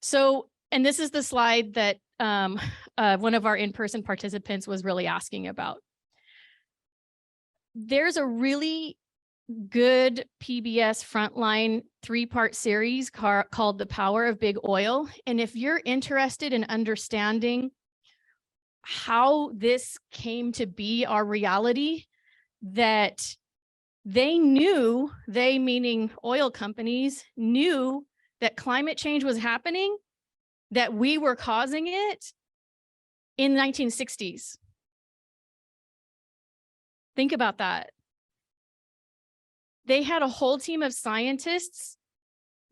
So, and this is the slide that one of our in-person participants was really asking about. There's a really good PBS Frontline 3-part series called The Power of Big Oil. And if you're interested in understanding how this came to be our reality, that they knew, they meaning oil companies, knew that climate change was happening, that we were causing it in the 1960s. Think about that. They had a whole team of scientists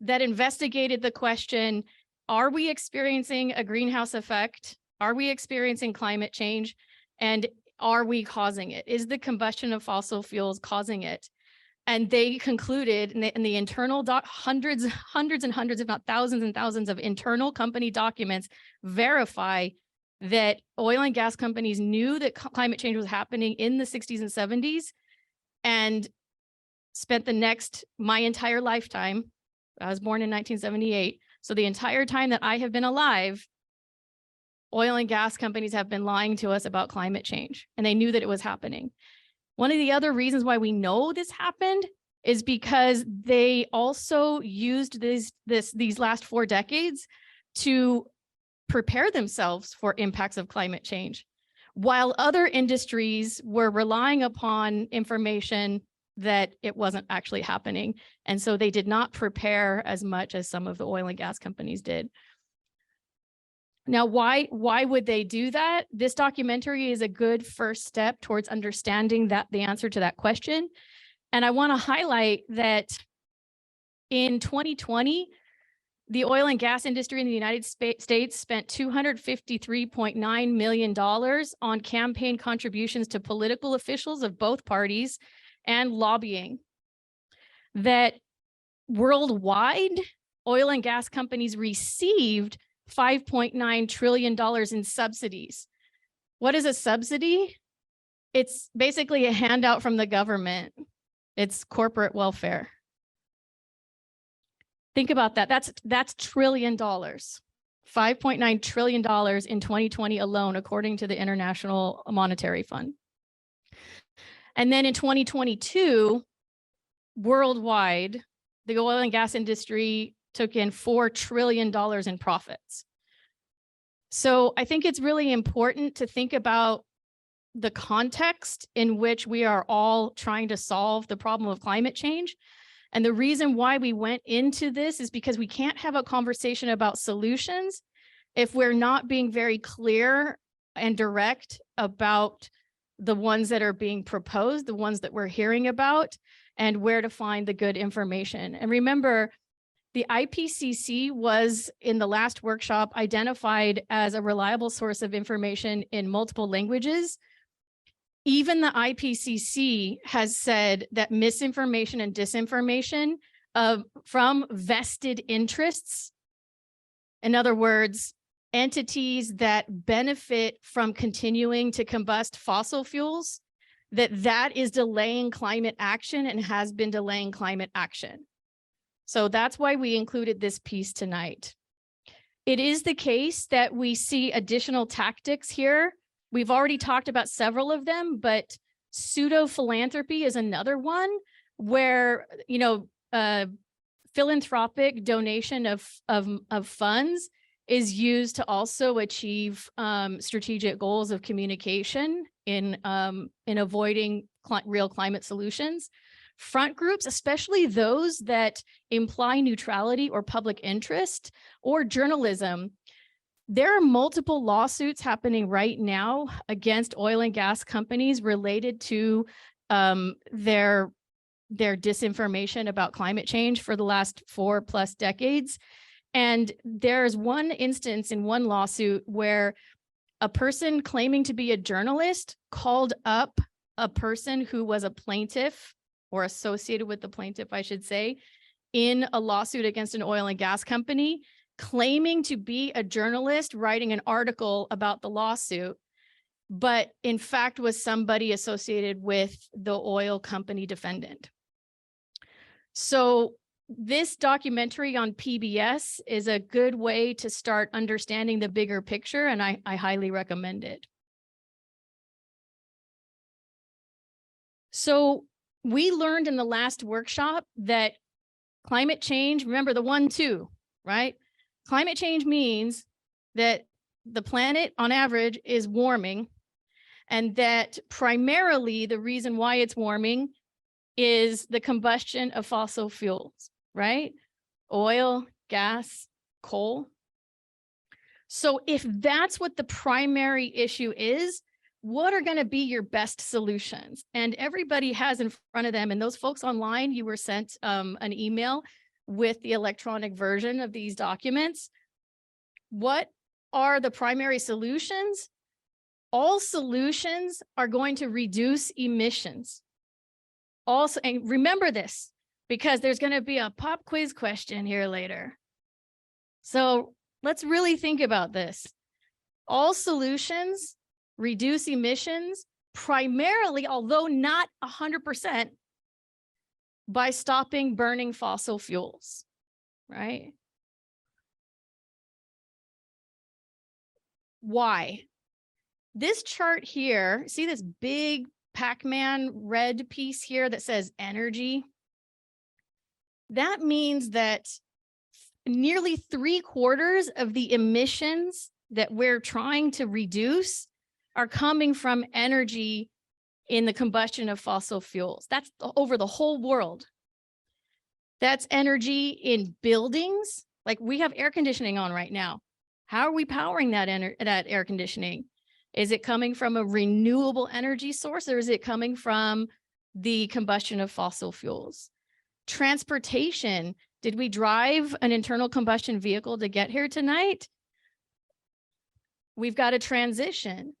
that investigated the question, are we experiencing a greenhouse effect? Are we experiencing climate change? And are we causing it? Is the combustion of fossil fuels causing it? And they concluded in the internal hundreds and hundreds, if not thousands and thousands of internal company documents verify that oil and gas companies knew that climate change was happening in the 60s and 70s, and spent my entire lifetime, I was born in 1978. So the entire time that I have been alive, oil and gas companies have been lying to us about climate change, and they knew that it was happening. One of the other reasons why we know this happened is because they also used these last 4 decades to prepare themselves for impacts of climate change, while other industries were relying upon information that it wasn't actually happening. And so they did not prepare as much as some of the oil and gas companies did. Now, why would they do that? This documentary is a good first step towards understanding the answer to that question. And I want to highlight that in 2020, the oil and gas industry in the United States spent $253.9 million on campaign contributions to political officials of both parties and lobbying. That worldwide, oil and gas companies received $5.9 trillion in subsidies. What is a subsidy? It's basically a handout from the government. It's corporate welfare. Think about that. That's $1 trillion. $5.9 trillion in 2020 alone, according to the International Monetary Fund. And then in 2022, worldwide, the oil and gas industry took in $4 trillion in profits. So I think it's really important to think about the context in which we are all trying to solve the problem of climate change. And the reason why we went into this is because we can't have a conversation about solutions if we're not being very clear and direct about the ones that are being proposed, the ones that we're hearing about, and where to find the good information. And remember, the IPCC was, in the last workshop, identified as a reliable source of information in multiple languages. Even the IPCC has said that misinformation and disinformation from vested interests, in other words, entities that benefit from continuing to combust fossil fuels, that is delaying climate action and has been delaying climate action. So that's why we included this piece tonight. It is the case that we see additional tactics here. We've already talked about several of them, but pseudo philanthropy is another one where, you know, philanthropic donation of funds is used to also achieve strategic goals of communication in avoiding real climate solutions. Front groups, especially those that imply neutrality or public interest or journalism. There are multiple lawsuits happening right now against oil and gas companies related to their disinformation about climate change for the last 4+ decades. And there's one instance in one lawsuit where a person claiming to be a journalist called up a person who was a plaintiff or associated with the plaintiff, I should say, in a lawsuit against an oil and gas company, claiming to be a journalist writing an article about the lawsuit, but in fact was somebody associated with the oil company defendant. So this documentary on PBS is a good way to start understanding the bigger picture, and I highly recommend it. So we learned in the last workshop that climate change, remember the 1-2, right? Climate change means that the planet on average is warming, and that primarily the reason why it's warming is the combustion of fossil fuels, right? Oil, gas, coal. So if that's what the primary issue is, what are going to be your best solutions? And everybody has in front of them, and those folks online, you were sent an email with the electronic version of these documents. What are the primary solutions? All solutions are going to reduce emissions. Also, and remember this, because there's going to be a pop quiz question here later. So let's really think about this. All solutions reduce emissions primarily, although not 100%, by stopping burning fossil fuels, right? Why? This chart here, see this big Pac-Man red piece here that says energy? That means that nearly 3/4 of the emissions that we're trying to reduce are coming from energy in the combustion of fossil fuels. That's over the whole world. That's energy in buildings. Like we have air conditioning on right now. How are we powering that air conditioning? Is it coming from a renewable energy source, or is it coming from the combustion of fossil fuels? Transportation. Did we drive an internal combustion vehicle to get here tonight? We've got a transition.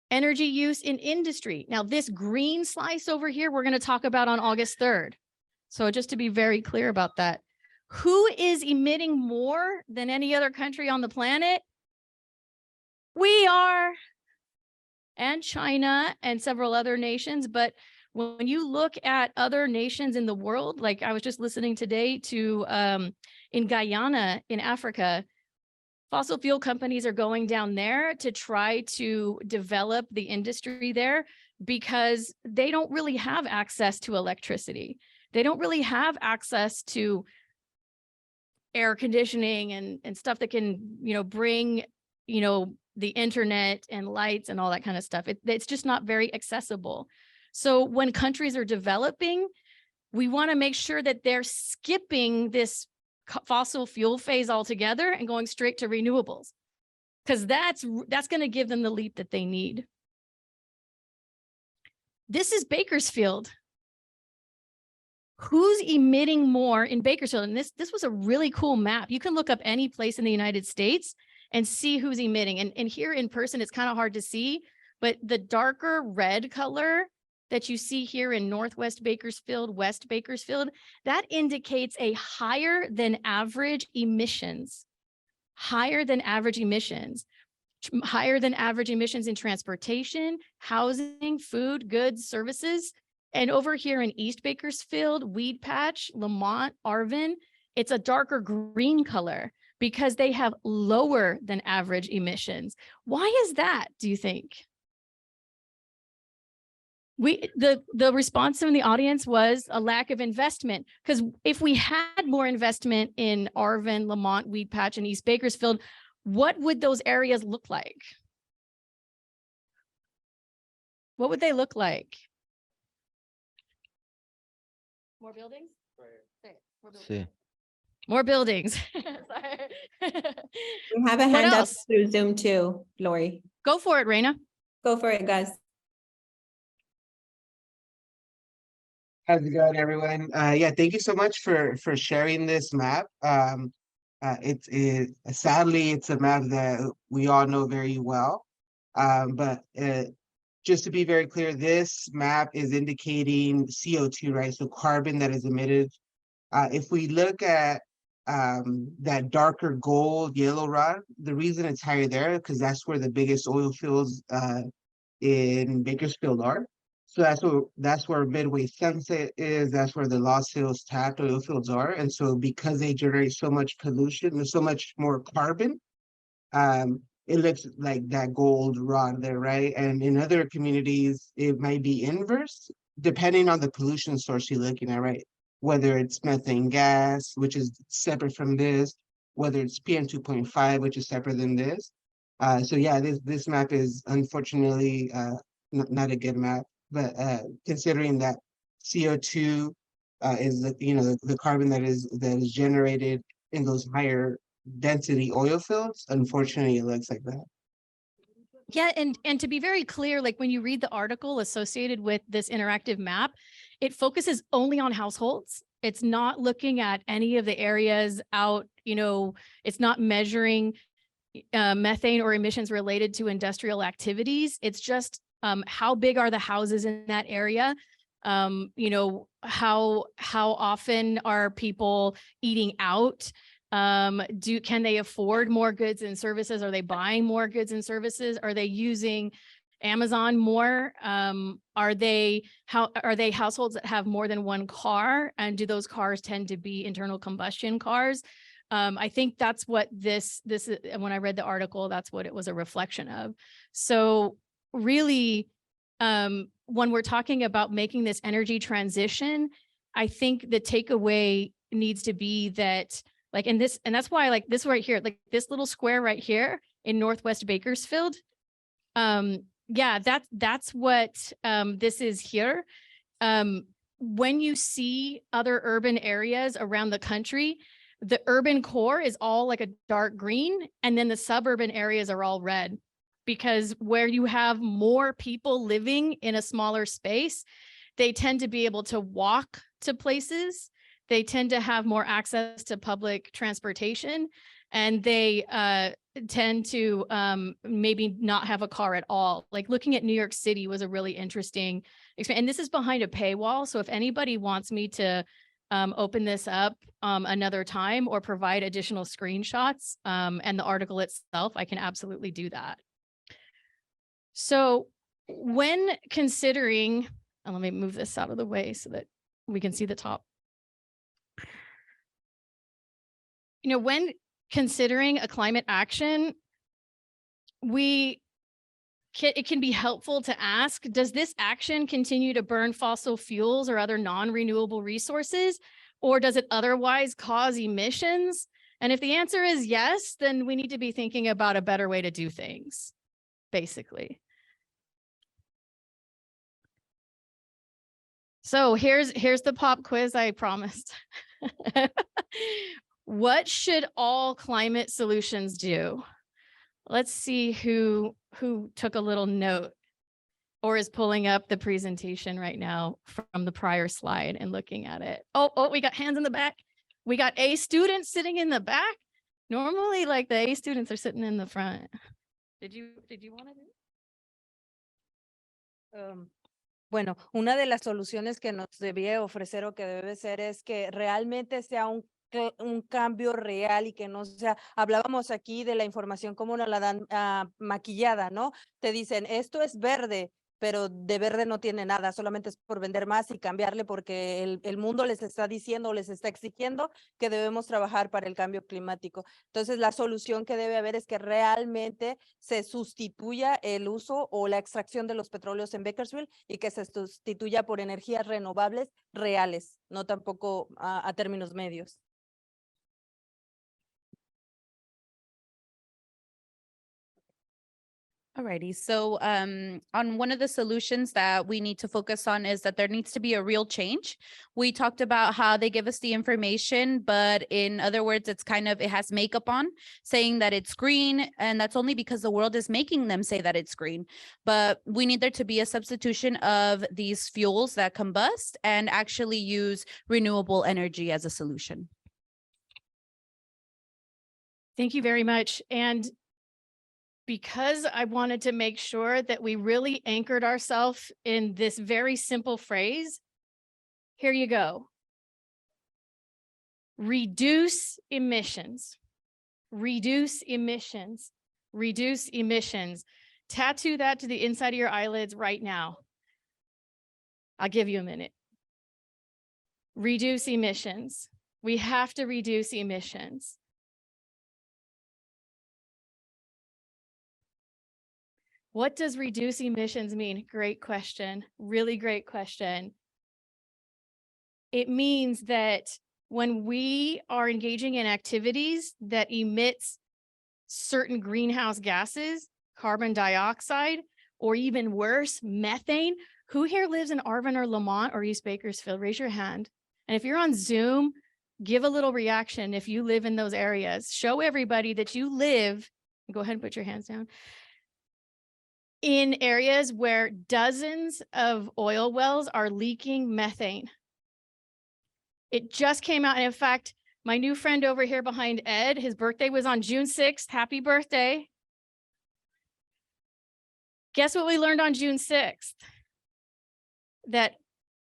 Energy use in industry. Now, this green slice over here, we're going to talk about on August 3rd. So just to be very clear about that. Who is emitting more than any other country on the planet? We are, and China and several other nations. But when you look at other nations in the world, like I was just listening today to in Guyana, in Africa, fossil fuel companies are going down there to try to develop the industry there because they don't really have access to electricity. They don't really have access to air conditioning and stuff that can, bring, the internet and lights and all that kind of stuff. It's just not very accessible. So when countries are developing, we want to make sure that they're skipping this fossil fuel phase altogether and going straight to renewables, because that's going to give them the leap that they need. This is Bakersfield. Who's emitting more in Bakersfield? And this was a really cool map. You can look up any place in the United States and see who's emitting. And here in person, it's kind of hard to see, but the darker red color that you see here in Northwest Bakersfield, West Bakersfield, that indicates a higher than average emissions. Higher than average emissions. higher than average emissions in transportation, housing, food, goods, services. And over here in East Bakersfield, Weed Patch, Lamont, Arvin, it's a darker green color because they have lower than average emissions. Why is that, do you think? The response from the audience was a lack of investment, because if we had more investment in Arvin, Lamont, Weed Patch, and East Bakersfield, what would those areas look like? What would they look like? More buildings? Sí. More buildings. We have a What hand up else? through Zoom too, Lori. Go for it, Reina. Go for it, Gus. How's it going, everyone? Yeah, thank you so much for sharing this map. Sadly, it's a map that we all know very well. But just to be very clear, this map is indicating CO2, right? So carbon that is emitted. If we look at that darker gold, yellow rod, the reason it's higher there, because that's where the biggest oil fields in Bakersfield are. So that's where Midway Sunset is. That's where the Lost Hills tapped oil fields are. And so because they generate so much pollution, there's so much more carbon, it looks like that gold rod there, right? And in other communities, it might be inverse, depending on the pollution source you're looking at, right? Whether it's methane gas, which is separate from this, whether it's PM 2.5, which is separate than this. So yeah, this map is unfortunately not a good map. But considering that CO2 is the carbon that is generated in those higher density oil fields, unfortunately, it looks like that. Yeah, and to be very clear, like when you read the article associated with this interactive map, it focuses only on households. It's not looking at any of the areas out, it's not measuring methane or emissions related to industrial activities. It's just how big are the houses in that area? How often are people eating out? Can they afford more goods and services? Are they buying more goods and services? Are they using Amazon more? Are they households that have more than one car? And do those cars tend to be internal combustion cars? I think that's what this is, when I read the article, that's what it was a reflection of. So really, when we're talking about making this energy transition, I think the takeaway needs to be that, like in this, and that's why like this right here, like this little square right here in Northwest Bakersfield. Yeah, that's what this is here. When you see other urban areas around the country, the urban core is all like a dark green, and then the suburban areas are all red, because where you have more people living in a smaller space, they tend to be able to walk to places. They tend to have more access to public transportation, and they tend to maybe not have a car at all. Like looking at New York City was a really interesting experience. And this is behind a paywall. So if anybody wants me to open this up another time or provide additional screenshots and the article itself, I can absolutely do that. So when considering, and let me move this out of the way so that we can see the top. When considering a climate action, it can be helpful to ask, does this action continue to burn fossil fuels or other non-renewable resources, or does it otherwise cause emissions? And if the answer is yes, then we need to be thinking about a better way to do things, basically. So here's the pop quiz I promised. What should all climate solutions do? Let's see who took a little note or is pulling up the presentation right now from the prior slide and looking at it. Oh, we got hands in the back. We got A students sitting in the back. Normally, like the A students are sitting in the front. Did you want to do? Bueno, una de las soluciones que nos debía ofrecer o que debe ser es que realmente sea un un cambio real y que no sea, hablábamos aquí de la información, cómo nos la dan maquillada, ¿no? Te dicen, esto es verde, pero de verde no tiene nada, solamente es por vender más y cambiarle porque el mundo les está diciendo, les está exigiendo que debemos trabajar para el cambio climático. Entonces, la solución que debe haber es que realmente se sustituya el uso o la extracción de los petróleos en Bakersfield y que se sustituya por energías renovables reales, no tampoco a términos medios. Alrighty, so on one of the solutions that we need to focus on is that there needs to be a real change. We talked about how they give us the information, but in other words, it's kind of, it has makeup on saying that it's green, and that's only because the world is making them say that it's green. But we need there to be a substitution of these fuels that combust and actually use renewable energy as a solution. Thank you very much. And because I wanted to make sure that we really anchored ourselves in this very simple phrase, here you go. Reduce emissions, reduce emissions, reduce emissions. Tattoo that to the inside of your eyelids right now. I'll give you a minute. Reduce emissions. We have to reduce emissions. What does reduce emissions mean? Great question. Really great question. It means that when we are engaging in activities that emits certain greenhouse gases, carbon dioxide, or even worse, methane. Who here lives in Arvin or Lamont or East Bakersfield? Raise your hand. And if you're on Zoom, give a little reaction if you live in those areas. Show everybody that you live, go ahead and put your hands down, in areas where dozens of oil wells are leaking methane. It just came out. And in fact, my new friend over here behind Ed, his birthday was on June 6th. Happy birthday. Guess what we learned on June 6th? That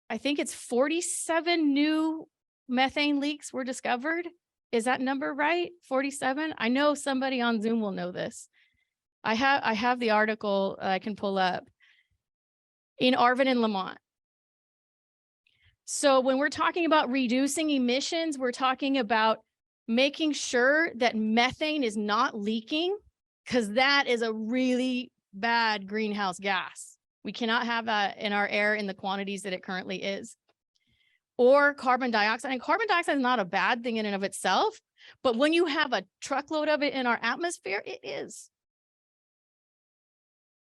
I think it's 47 new methane leaks were discovered. Is that number right? 47? I know somebody on Zoom will know this. I have the article I can pull up in Arvin and Lamont. So when we're talking about reducing emissions, we're talking about making sure that methane is not leaking, because that is a really bad greenhouse gas. We cannot have that in our air in the quantities that it currently is. Or carbon dioxide. And carbon dioxide is not a bad thing in and of itself, but when you have a truckload of it in our atmosphere, it is.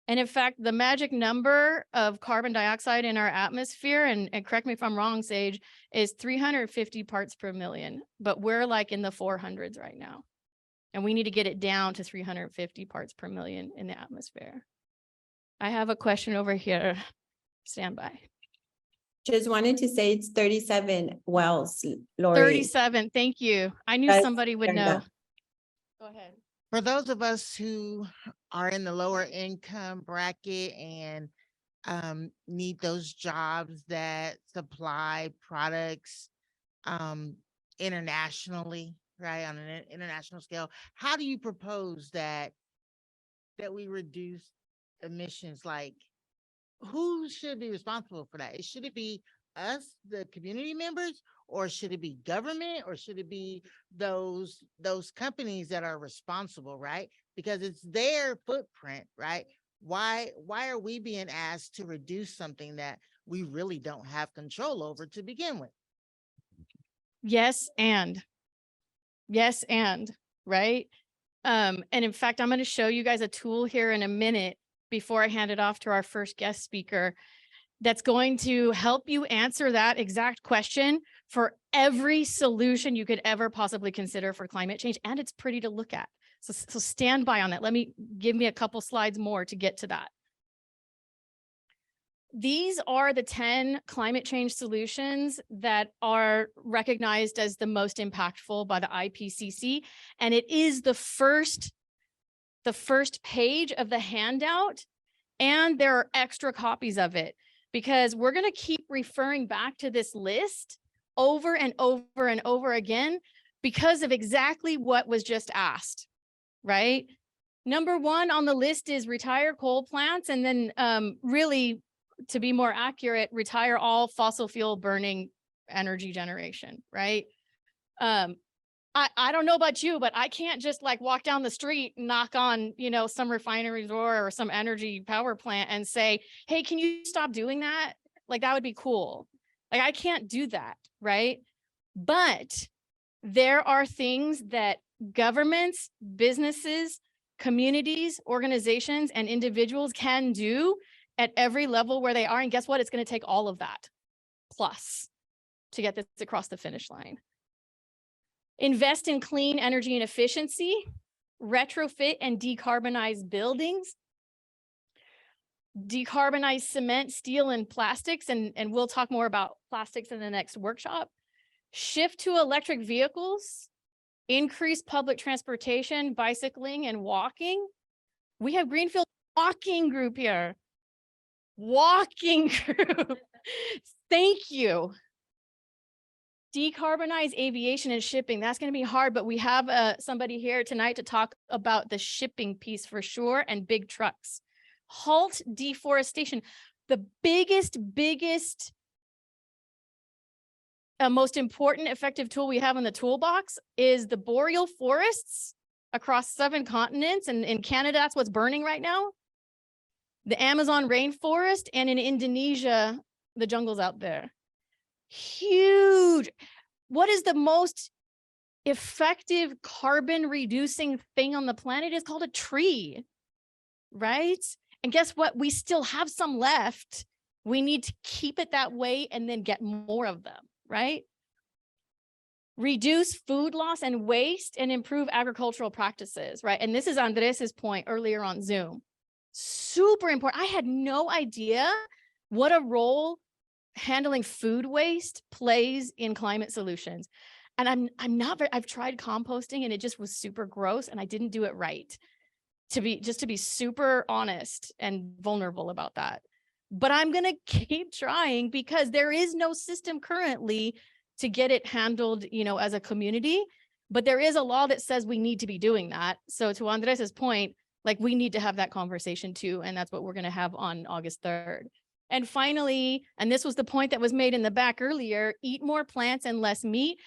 And in fact, the magic number of carbon dioxide in our atmosphere, and correct me if I'm wrong, Sage, is 350 parts per million, but we're like in the 400s right now. And we need to get it down to 350 parts per million in the atmosphere. I have a question over here. Stand by. Just wanted to say it's 37 wells, Lori. 37, thank you. I knew somebody would know. Go ahead. For those of us who are in the lower income bracket and need those jobs that supply products internationally, right, on an international scale, how do you propose that we reduce emissions? Like, who should be responsible for that? Should it be us, the community members, or should it be government, or should it be those companies that are responsible, right? Because it's their footprint, right? Why are we being asked to reduce something that we really don't have control over to begin with? Yes, and right. And in fact, I'm going to show you guys a tool here in a minute before I hand it off to our first guest speaker that's going to help you answer that exact question for every solution you could ever possibly consider for climate change. And it's pretty to look at. So stand by on that. Give me a couple slides more to get to that. These are the 10 climate change solutions that are recognized as the most impactful by the IPCC. And it is the first page of the handout. And there are extra copies of it, because we're going to keep referring back to this list over and over and over again because of exactly what was just asked, right? Number one on the list is retire coal plants, and then really, to be more accurate, retire all fossil fuel burning energy generation, right? I don't know about you, but I can't just like walk down the street and knock on, you know, some refinery door or some energy power plant and say, hey, can you stop doing that? Like, that would be cool. Like, I can't do that, right? But there are things that governments, businesses, communities, organizations, and individuals can do at every level where they are. And guess what? It's going to take all of that plus to get this across the finish line. Invest in clean energy and efficiency, retrofit and decarbonize buildings, decarbonize cement, steel, and plastics. And we'll talk more about plastics in the next workshop. Shift to electric vehicles, increase public transportation, bicycling, and walking. We have Greenfield Walking Group here. Walking Group. Thank you. Decarbonize aviation and shipping. That's going to be hard, but we have somebody here tonight to talk about the shipping piece for sure, and big trucks. Halt deforestation. The biggest, most important effective tool we have in the toolbox is the boreal forests across 7 continents. And in Canada, that's what's burning right now. The Amazon rainforest, and in Indonesia, the jungles out there. Huge. What is the most effective carbon reducing thing on the planet? Is called a tree, right? And guess what? We still have some left. We need to keep it that way and then get more of them, right? Reduce food loss and waste and improve agricultural practices, right? And this is Andres's point earlier on Zoom. Super important. I had no idea what a role handling food waste plays in climate solutions. And I've tried composting and it just was super gross and I didn't do it right, to be super honest and vulnerable about that. But I'm going to keep trying because there is no system currently to get it handled, you know, as a community, but there is a law that says we need to be doing that. So to Andres's point, like, we need to have that conversation too. And that's what we're going to have on August 3rd. And finally, and this was the point that was made in the back earlier, eat more plants and less meat.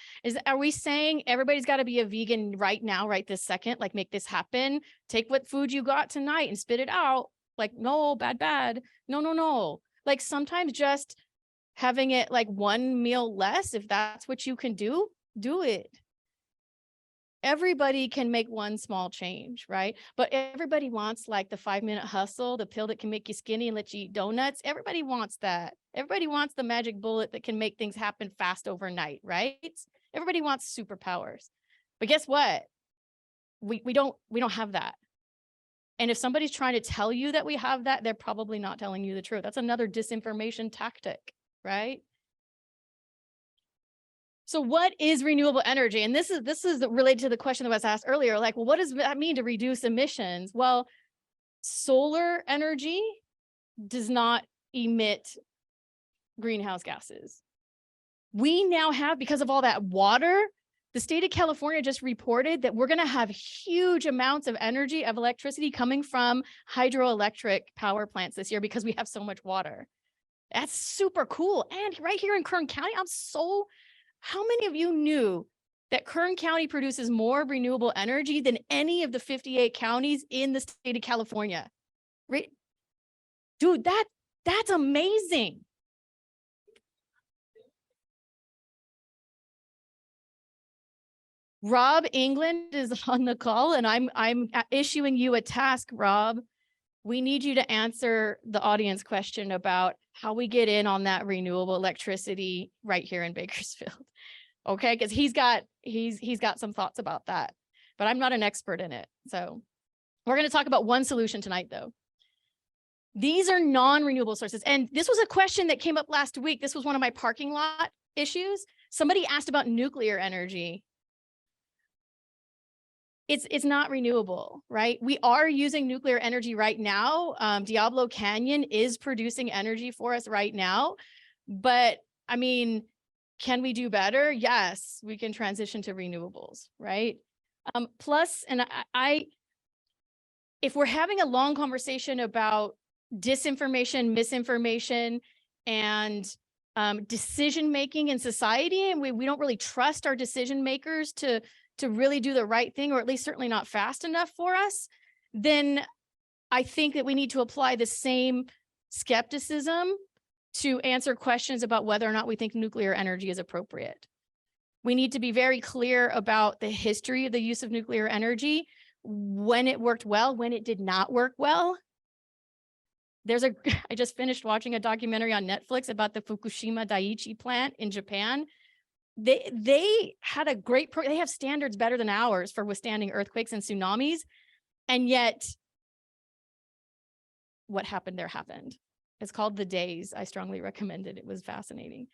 Are we saying everybody's got to be a vegan right now, right this second? Like, make this happen. Take what food you got tonight and spit it out. Like, no, bad. No. Like, sometimes just having it like one meal less, if that's what you can do it. Everybody can make one small change, right? But everybody wants like the 5-minute hustle, the pill that can make you skinny and let you eat donuts. Everybody wants that. Everybody wants the magic bullet that can make things happen fast overnight, right? Everybody wants superpowers. But guess what? We don't have that. And if somebody's trying to tell you that we have that, they're probably not telling you the truth. That's another disinformation tactic, right? So what is renewable energy? And this is related to the question that was asked earlier, like, well, what does that mean to reduce emissions? Well, solar energy does not emit greenhouse gases. We now have, because of all that water, the state of California just reported that we're going to have huge amounts of energy, of electricity coming from hydroelectric power plants this year because we have so much water. That's super cool. And right here in Kern County, how many of you knew that Kern County produces more renewable energy than any of the 58 counties in the state of California? Right? Dude, that's amazing. Rob England is on the call, and I'm issuing you a task, Rob. We need you to answer the audience question about how we get in on that renewable electricity right here in Bakersfield. Okay, because he's got some thoughts about that, but I'm not an expert in it. So we're going to talk about one solution tonight, though. These are non-renewable sources. And this was a question that came up last week. This was one of my parking lot issues. Somebody asked about nuclear energy. It's not renewable, right? We are using nuclear energy right now. Diablo Canyon is producing energy for us right now. But I mean, Can we do better? Yes, we can transition to renewables, right? Plus, and if we're having a long conversation about disinformation, misinformation, and decision-making in society, and we don't really trust our decision makers to really do the right thing, or at least certainly not fast enough for us, then I think that we need to apply the same skepticism to answer questions about whether or not we think nuclear energy is appropriate. We need to be very clear about the history of the use of nuclear energy, when it worked well, when it did not work well. I just finished watching a documentary on Netflix about the Fukushima Daiichi plant in Japan. They had a great, they have standards better than ours for withstanding earthquakes and tsunamis. And yet what happened there happened. It's called The Days. I strongly recommend it. It was fascinating.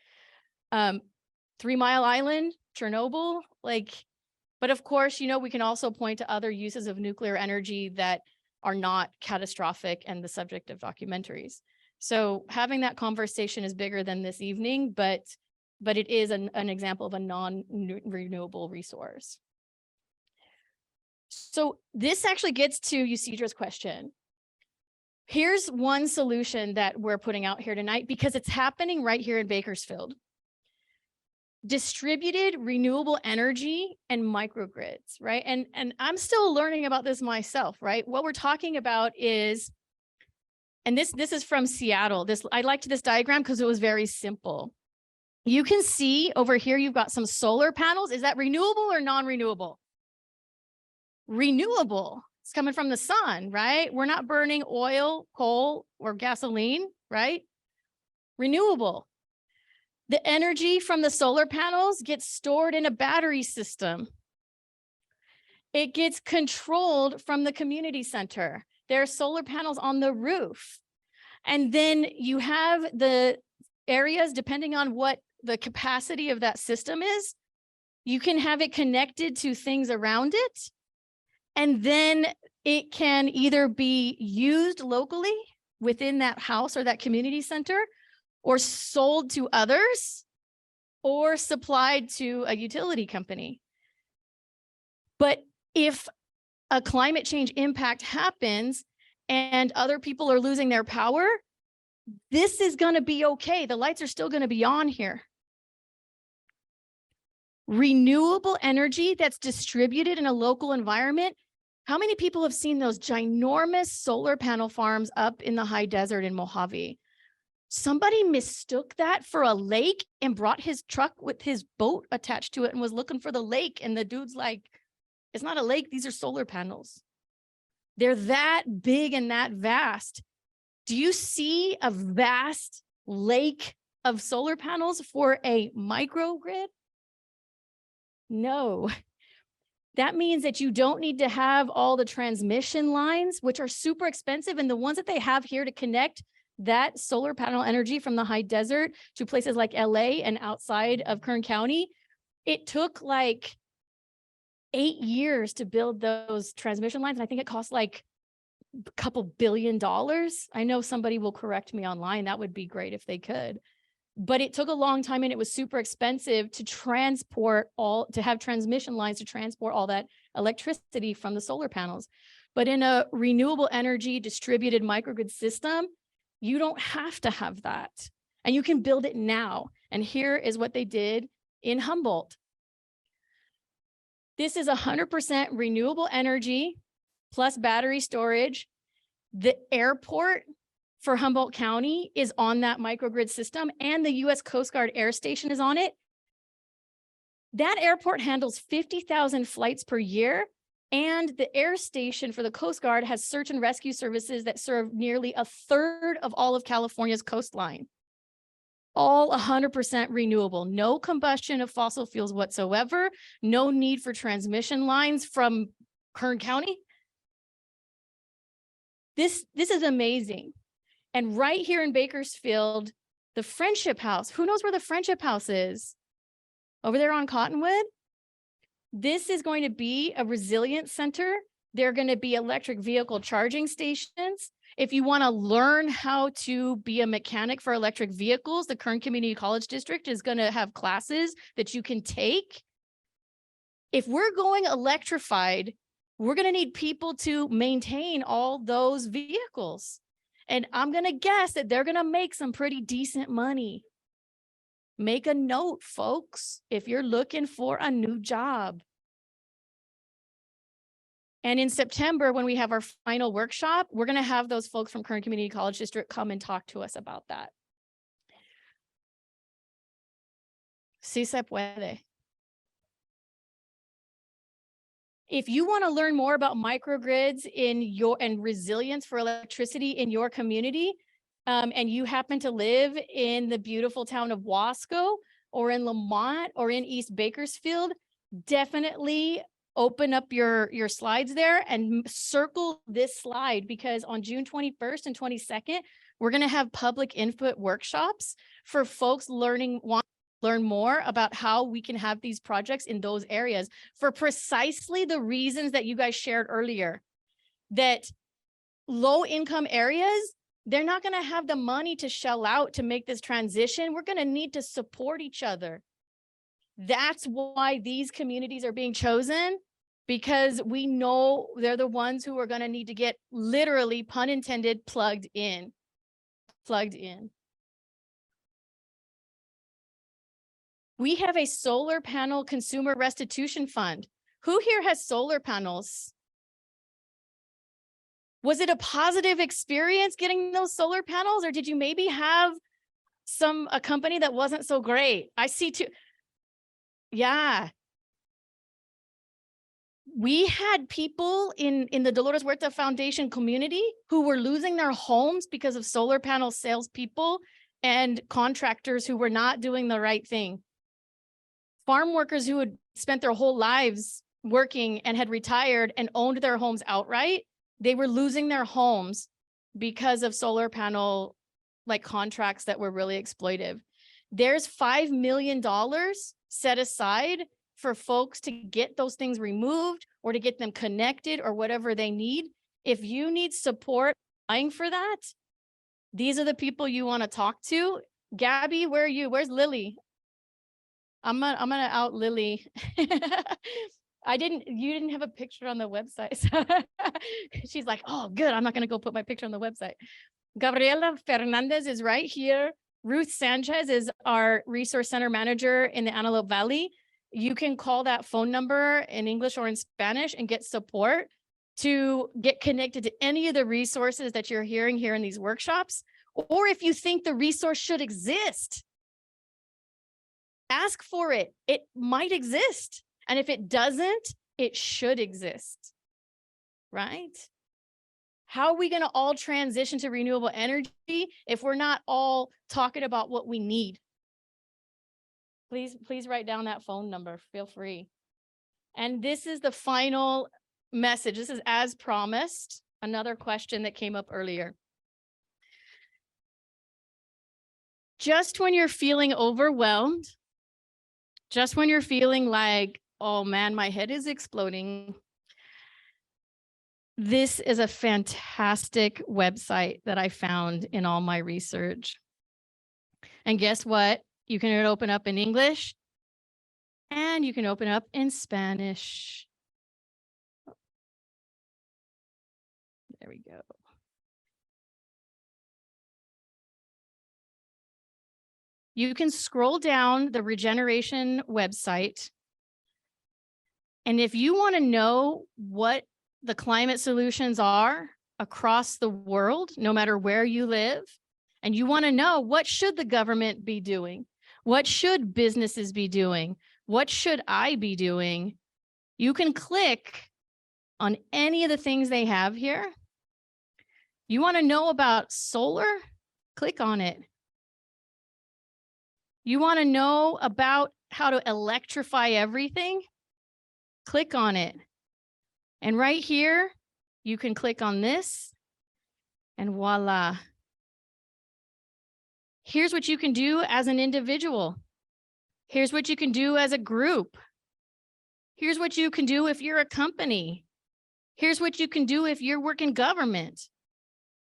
3 Mile Island, Chernobyl, but of course, we can also point to other uses of nuclear energy that are not catastrophic and the subject of documentaries. So having that conversation is bigger than this evening, but it is an example of a non-renewable resource. So this actually gets to Yusidra's question. Here's one solution that we're putting out here tonight because it's happening right here in Bakersfield. Distributed renewable energy and microgrids, right? And I'm still learning about this myself, right? What we're talking about is, and this is from Seattle. I liked this diagram because it was very simple. You can see over here, you've got some solar panels. Is that renewable or non-renewable? Renewable. It's coming from the sun, right? We're not burning oil, coal, or gasoline, right? Renewable. The energy from the solar panels gets stored in a battery system. It gets controlled from the community center. There are solar panels on the roof. And then you have the areas, depending on what the capacity of that system is, you can have it connected to things around it. And then it can either be used locally within that house or that community center, or sold to others, or supplied to a utility company. But if a climate change impact happens and other people are losing their power, this is going to be okay. The lights are still going to be on here. Renewable energy that's distributed in a local environment. How many people have seen those ginormous solar panel farms up in the high desert in Mojave? Somebody mistook that for a lake and brought his truck with his boat attached to it and was looking for the lake. And the dude's like, it's not a lake. These are solar panels. They're that big and that vast. Do you see a vast lake of solar panels for a microgrid? No. That means that you don't need to have all the transmission lines, which are super expensive. And the ones that they have here to connect that solar panel energy from the high desert to places like LA and outside of Kern County, it took like 8 years to build those transmission lines. And I think it cost like a couple $2 billion. I know somebody will correct me online. That would be great if they could. But it took a long time and it was super expensive to to have transmission lines to transport all that electricity from the solar panels. But in a renewable energy distributed microgrid system, you don't have to have that. And you can build it now. And here is what they did in Humboldt. This is 100% renewable energy plus battery storage. The airport for Humboldt County is on that microgrid system, and the U.S. Coast Guard Air Station is on it. That airport handles 50,000 flights per year. And the air station for the Coast Guard has search and rescue services that serve nearly 1/3 of all of California's coastline. All 100% renewable, no combustion of fossil fuels whatsoever, no need for transmission lines from Kern County. This is amazing. And right here in Bakersfield, the Friendship House, who knows where the Friendship House is? Over there on Cottonwood? This is going to be a resilience center. There are going to be electric vehicle charging stations. If you want to learn how to be a mechanic for electric vehicles, the Kern Community College District is going to have classes that you can take. If we're going electrified, we're going to need people to maintain all those vehicles. And I'm going to guess that they're going to make some pretty decent money. Make a note, folks, if you're looking for a new job. And in September, when we have our final workshop, we're going to have those folks from Kern Community College District come and talk to us about that. Sí se puede. If you want to learn more about microgrids and resilience for electricity in your community, and you happen to live in the beautiful town of Wasco or in Lamont or in East Bakersfield, definitely open up your slides there and circle this slide, because on June 21st and 22nd, we're going to have public input workshops for folks learn more about how we can have these projects in those areas for precisely the reasons that you guys shared earlier, that low income areas, they're not going to have the money to shell out to make this transition. We're going to need to support each other. That's why these communities are being chosen, because we know they're the ones who are going to need to get, literally, pun intended, plugged in. We have a solar panel consumer restitution fund. Who here has solar panels? Was it a positive experience getting those solar panels, or did you maybe have a company that wasn't so great? I see too. Yeah. We had people in the Dolores Huerta Foundation community who were losing their homes because of solar panel salespeople and contractors who were not doing the right thing. Farm workers who had spent their whole lives working and had retired and owned their homes outright, they were losing their homes because of solar panel contracts that were really exploitive. There's $5 million set aside for folks to get those things removed or to get them connected or whatever they need. If you need support applying for that, these are the people you want to talk to. Gabby, where are you? Where's Lily? I'm gonna out Lily. You didn't have a picture on the website. So she's like, oh, good. I'm not gonna go put my picture on the website. Gabriela Fernandez is right here. Ruth Sanchez is our resource center manager in the Antelope Valley. You can call that phone number in English or in Spanish and get support to get connected to any of the resources that you're hearing here in these workshops. Or if you think the resource should exist, ask for it. It might exist. And if it doesn't, it should exist, right? How are we going to all transition to renewable energy if we're not all talking about what we need? Please write down that phone number. Feel free. And this is the final message. This is as promised. Another question that came up earlier. Just when you're feeling overwhelmed, just when you're feeling like, oh man, my head is exploding, this is a fantastic website that I found in all my research. And guess what? You can open up in English and you can open up in Spanish. There we go. You can scroll down the regeneration website. And if you want to know what the climate solutions are across the world, no matter where you live, and you want to know what should the government be doing, what should businesses be doing, what should I be doing, you can click on any of the things they have here. You want to know about solar? Click on it. You want to know about how to electrify everything? Click on it. And right here, you can click on this and voila. Here's what you can do as an individual. Here's what you can do as a group. Here's what you can do if you're a company. Here's what you can do if you're working government.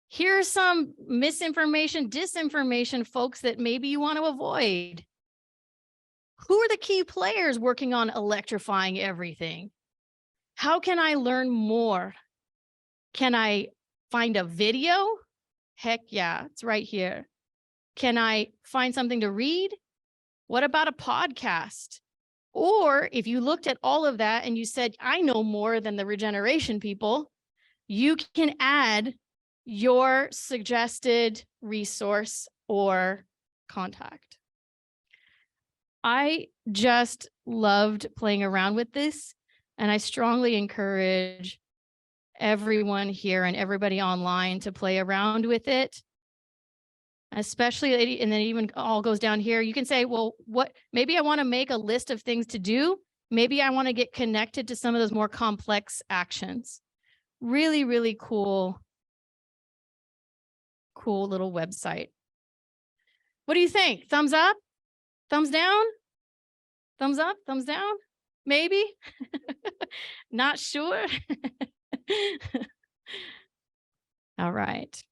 Here's some misinformation, disinformation, folks, that maybe you want to avoid. Who are the key players working on electrifying everything? How can I learn more? Can I find a video? Heck yeah, it's right here. Can I find something to read? What about a podcast? Or if you looked at all of that and you said, I know more than the regeneration people, you can add your suggested resource or contact. I just loved playing around with this, and I strongly encourage everyone here and everybody online to play around with it. Especially, and then even all goes down here. You can say, well, maybe I want to make a list of things to do. Maybe I want to get connected to some of those more complex actions. Really, really cool little website. What do you think? Thumbs up? Thumbs down? Thumbs up? Thumbs down? Maybe? Not sure? All right.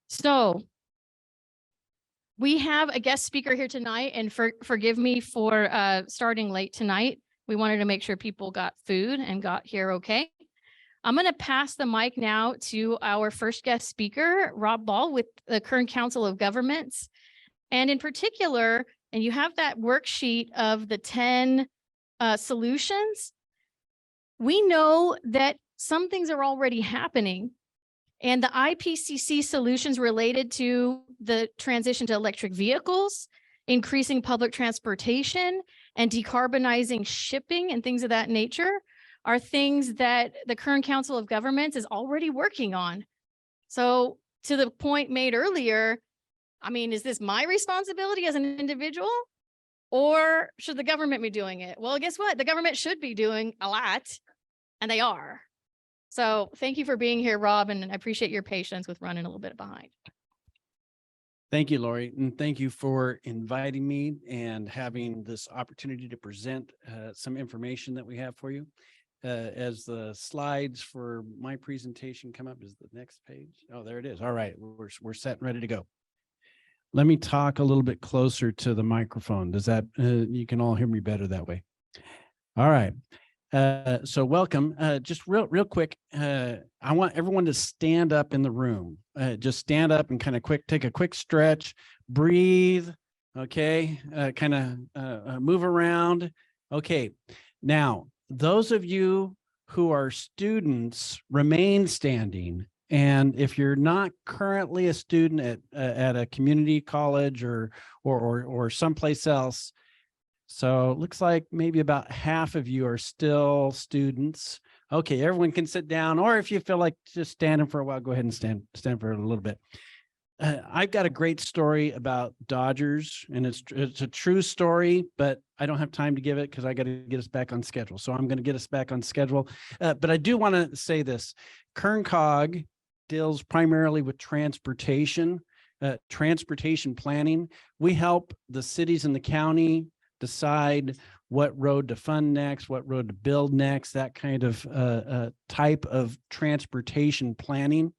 So we have a guest speaker here tonight, and forgive me for starting late tonight. We wanted to make sure people got food and got here okay. I'm going to pass the mic now to our first guest speaker, Rob Ball with the Kern Council of Governments. And in particular, and you have that worksheet of the 10 solutions. We know that some things are already happening, and the IPCC solutions related to the transition to electric vehicles, increasing public transportation, and decarbonizing shipping and things of that nature are things that the Kern Council of Governments is already working on. So to the point made earlier, I mean, is this my responsibility as an individual, or should the government be doing it? Well, guess what? The government should be doing a lot, and they are. So thank you for being here, Rob, and I appreciate your patience with running a little bit behind. Thank you, Lori, and thank you for inviting me and having this opportunity to present some information that we have for you. As the slides for my presentation come up, is the next page? Oh, there it is. All right, we're set and ready to go. Let me talk a little bit closer to the microphone. Does that, you can all hear me better that way? All right. So welcome. Just real quick, I want everyone to stand up in the room. Just stand up and kind of take a quick stretch, breathe, okay, kind of move around. Okay, now, those of you who are students, remain standing. And if you're not currently a student at a community college or someplace else, so it looks like maybe about half of you are still students. Okay, everyone can sit down, or if you feel like just standing for a while, go ahead and stand for a little bit. I've got a great story about Dodgers, and it's a true story, but I don't have time to give it because I got to get us back on schedule. So I'm going to get us back on schedule. But I do want to say this. Kern Cog deals primarily with transportation planning. We help the cities and the county decide what road to fund next, what road to build next, that kind of type of transportation planning.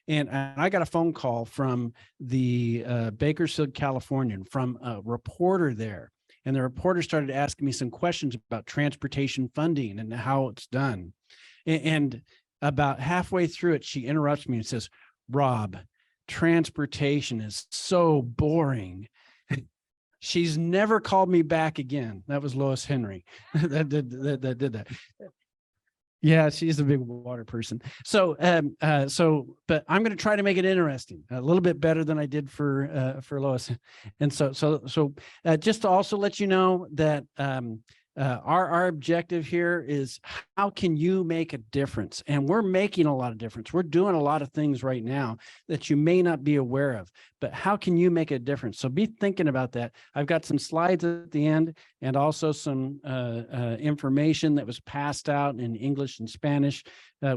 And I got a phone call from the Bakersfield, California, from a reporter there. And the reporter started asking me some questions about transportation funding and how it's done. And about halfway through it, she interrupts me and says, "Rob, transportation is so boring." She's never called me back again. That was Lois Henry that did that. Yeah, she's a big water person. So, but I'm going to try to make it interesting, a little bit better than I did for Lois. And so just to also let you know that our objective here is, how can you make a difference? And we're making a lot of difference. We're doing a lot of things right now that you may not be aware of, but how can you make a difference? So be thinking about that. I've got some slides at the end, and also some information that was passed out in English and Spanish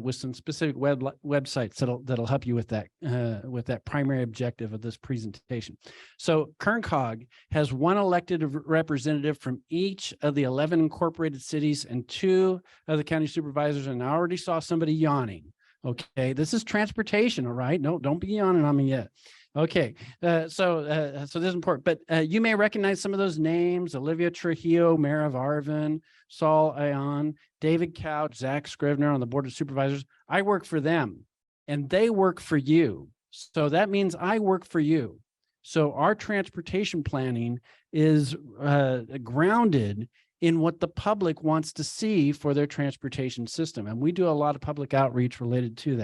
with some specific websites that'll help you with that primary objective of this presentation. So Kern Cog has one elected representative from each of the 11 incorporated cities and 2 of the county supervisors, and I already saw somebody yawning. Okay, this is transportation, all right? No, don't be yawning on me yet. Okay, so this is important, but you may recognize some of those names: Olivia Trujillo, Mayor of Arvin, Saul Ayan, David Couch, Zach Scrivener on the Board of Supervisors. I work for them and they work for you. So that means I work for you. So our transportation planning is grounded in what the public wants to see for their transportation system. And we do a lot of public outreach related to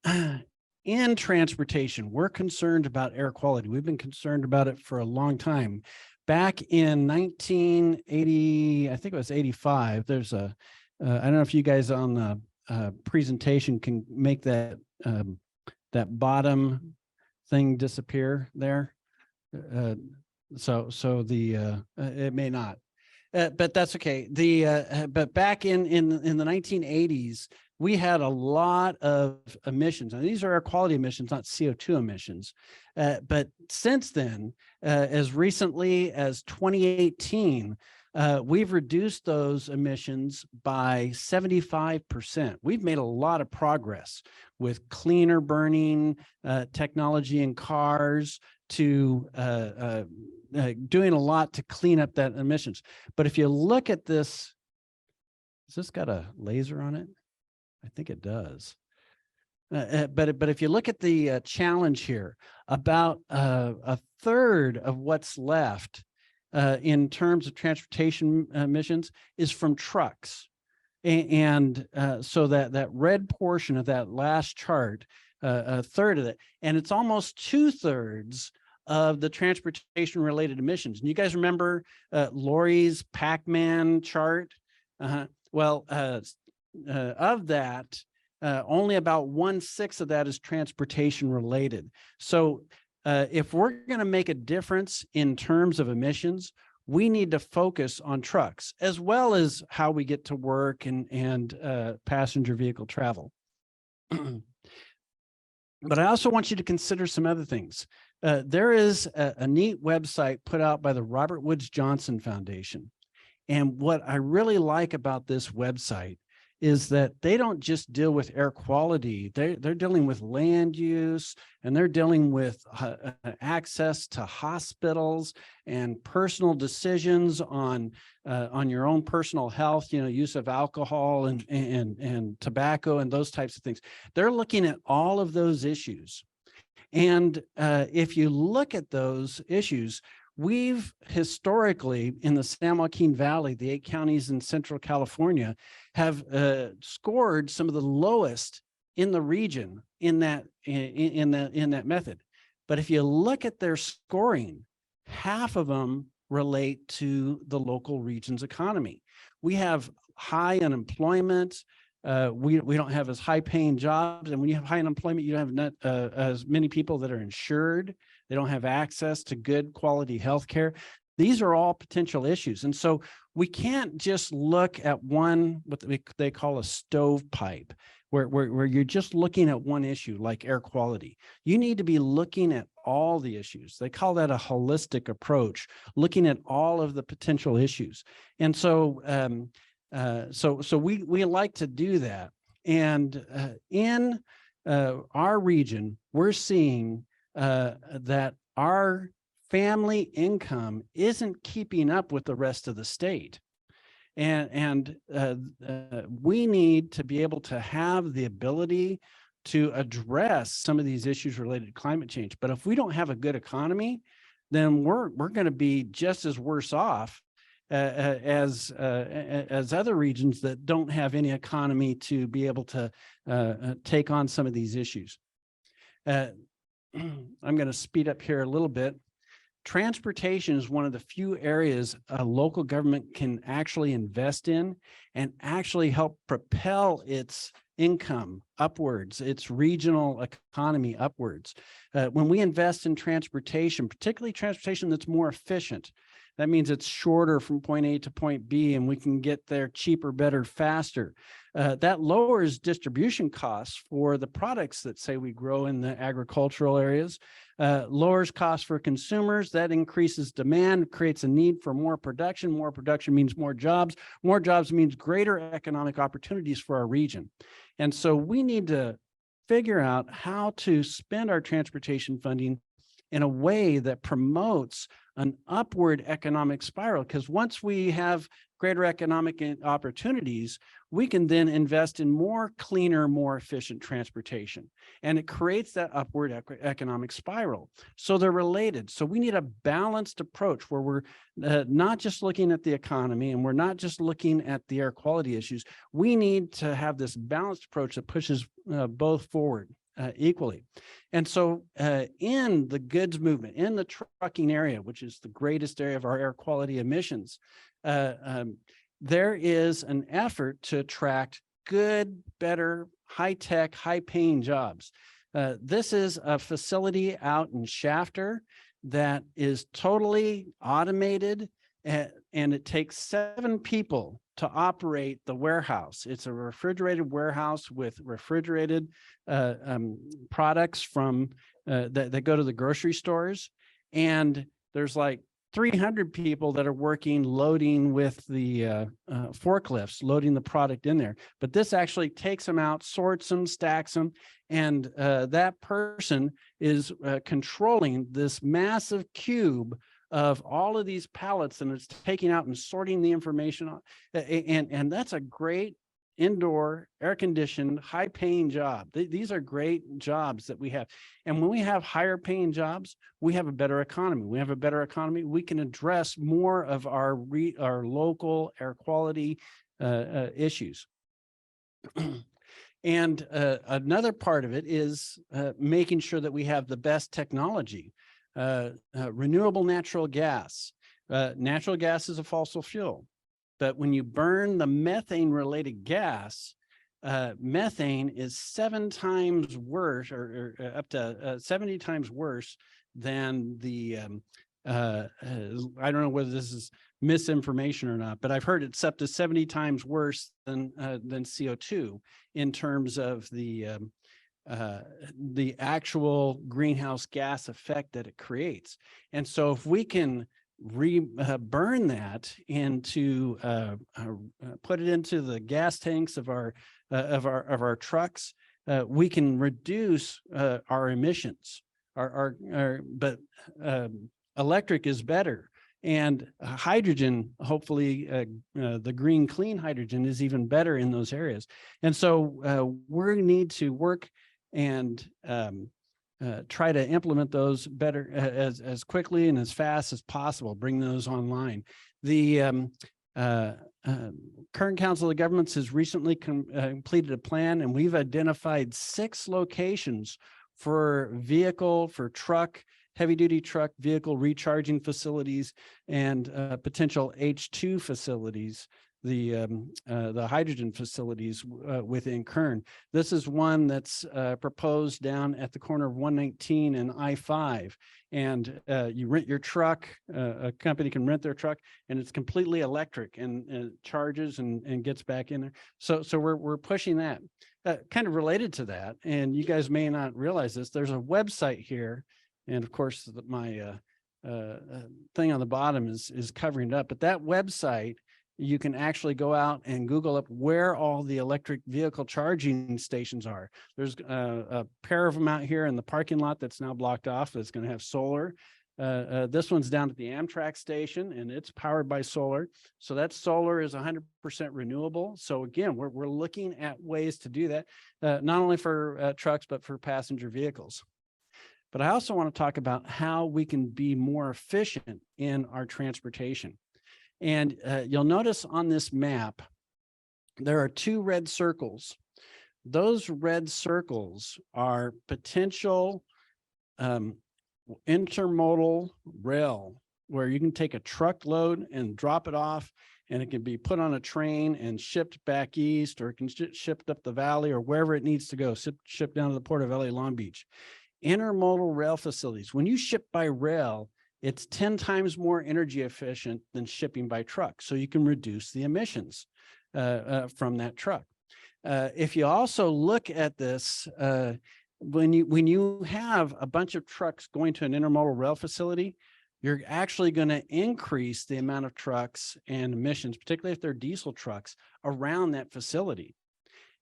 that. In transportation, we're concerned about air quality. We've been concerned about it for a long time. Back in 1980, I think it was 85, there's a, I don't know if you guys on the presentation can make that, that bottom thing disappear there. So the it may not, but that's okay. But back in the 1980s, we had a lot of emissions, and these are air quality emissions, not CO2 emissions. But since then, as recently as 2018, we've reduced those emissions by 75%. We've made a lot of progress with cleaner burning technology in cars, to doing a lot to clean up that emissions. But if you look at this, has this got a laser on it? I think it does. But if you look at the challenge here, about a third of what's left in terms of transportation emissions is from trucks. And so that red portion of that last chart, a third of it, and it's almost 2/3 of the transportation related emissions. And you guys remember Lori's Pac-Man chart? Well, of that, only about 1/6 of that is transportation related. So if we're going to make a difference in terms of emissions, we need to focus on trucks as well as how we get to work and passenger vehicle travel. But I also want you to consider some other things. There is a neat website put out by the Robert Woods Johnson Foundation. And what I really like about this website is that they don't just deal with air quality. They're dealing with land use, and they're dealing with access to hospitals and personal decisions on your own personal health, use of alcohol and tobacco and those types of things. They're looking at all of those issues. And if you look at those issues, we've historically in the San Joaquin Valley, the 8 counties in Central California, have scored some of the lowest in the region in that method. But if you look at their scoring, half of them relate to the local region's economy. We have high unemployment. We don't have as high paying jobs, and when you have high unemployment, you don't have as many people that are insured. They don't have access to good quality health care. These are all potential issues. And so we can't just look at one, what they call a stovepipe, where you're just looking at one issue like air quality. You need to be looking at all the issues. They call that a holistic approach, looking at all of the potential issues. And so so we like to do that. And in our region, we're seeing that our family income isn't keeping up with the rest of the state. And we need to be able to have the ability to address some of these issues related to climate change. But if we don't have a good economy, then we're going to be just as worse off as other regions that don't have any economy to be able to take on some of these issues. I'm going to speed up here a little bit. Transportation is one of the few areas a local government can actually invest in and actually help propel its income upwards, its regional economy upwards. When we invest in transportation, particularly transportation that's more efficient, That means it's shorter from point A to point B, and we can get there cheaper, better, faster. That lowers distribution costs for the products that say we grow in the agricultural areas, lowers costs for consumers. That increases demand, creates a need for more production. More production means more jobs means greater economic opportunities for our region. And so we need to figure out how to spend our transportation funding in a way that promotes an upward economic spiral, because once we have greater economic opportunities, we can then invest in more cleaner, more efficient transportation. And it creates that upward economic spiral. So they're related. So we need a balanced approach where we're not just looking at the economy and we're not just looking at the air quality issues. We need to have this balanced approach that pushes both forward equally. And so in the goods movement, in the trucking area, which is the greatest area of our air quality emissions, there is an effort to attract good, better, high-tech, high-paying jobs. This is a facility out in Shafter that is totally automated, and it takes 7 people to operate the warehouse. It's a refrigerated warehouse with refrigerated products from that go to the grocery stores. And there's like 300 people that are working loading with the forklifts, loading the product in there. But this actually takes them out, sorts them, stacks them, and that person is controlling this massive cube of all of these pallets, and it's taking out and sorting the information. And that's a great indoor, air-conditioned, high-paying job. These are great jobs that we have. And when we have higher-paying jobs, we have a better economy. We have a better economy. We can address more of our local air quality issues. And another part of it is making sure that we have the best technology. Renewable natural gas. Natural gas is a fossil fuel, but when you burn the methane related gas, methane is 7 times worse, or up to 70 times worse than the, I don't know whether this is misinformation or not, but I've heard it's up to 70 times worse than CO2 in terms of the actual greenhouse gas effect that it creates. And so if we can burn that into put it into the gas tanks of our trucks, we can reduce our emissions. But electric is better, and hydrogen, hopefully the green clean hydrogen is even better in those areas. And so we need to work and try to implement those better as quickly and as fast as possible, bring those online. The Kern Council of Governments has recently completed a plan, and we've identified 6 locations for truck, heavy-duty truck vehicle recharging facilities and potential H2 facilities, the hydrogen facilities within Kern. This is one that's proposed down at the corner of 119 and I-5. And you rent your truck, a company can rent their truck, and it's completely electric and it charges and gets back in there. So we're pushing that. Kind of related to that, and you guys may not realize this, there's a website here, and of course my thing on the bottom is covering it up, but that website, you can actually go out and Google up where all the electric vehicle charging stations are. There's a pair of them out here in the parking lot that's now blocked off. That's going to have solar. This one's down at the Amtrak station, and it's powered by solar. So that solar is 100% renewable. So again, we're looking at ways to do that, not only for trucks, but for passenger vehicles. But I also want to talk about how we can be more efficient in our transportation. And you'll notice on this map, there are 2 red circles. Those red circles are potential intermodal rail, where you can take a truckload and drop it off, and it can be put on a train and shipped back east, or it can shipped up the valley or wherever it needs to go, shipped down to the Port of LA Long Beach. Intermodal rail facilities. When you ship by rail, it's 10 times more energy efficient than shipping by truck. So you can reduce the emissions from that truck. If you also look at this, when you have a bunch of trucks going to an intermodal rail facility, you're actually going to increase the amount of trucks and emissions, particularly if they're diesel trucks, around that facility.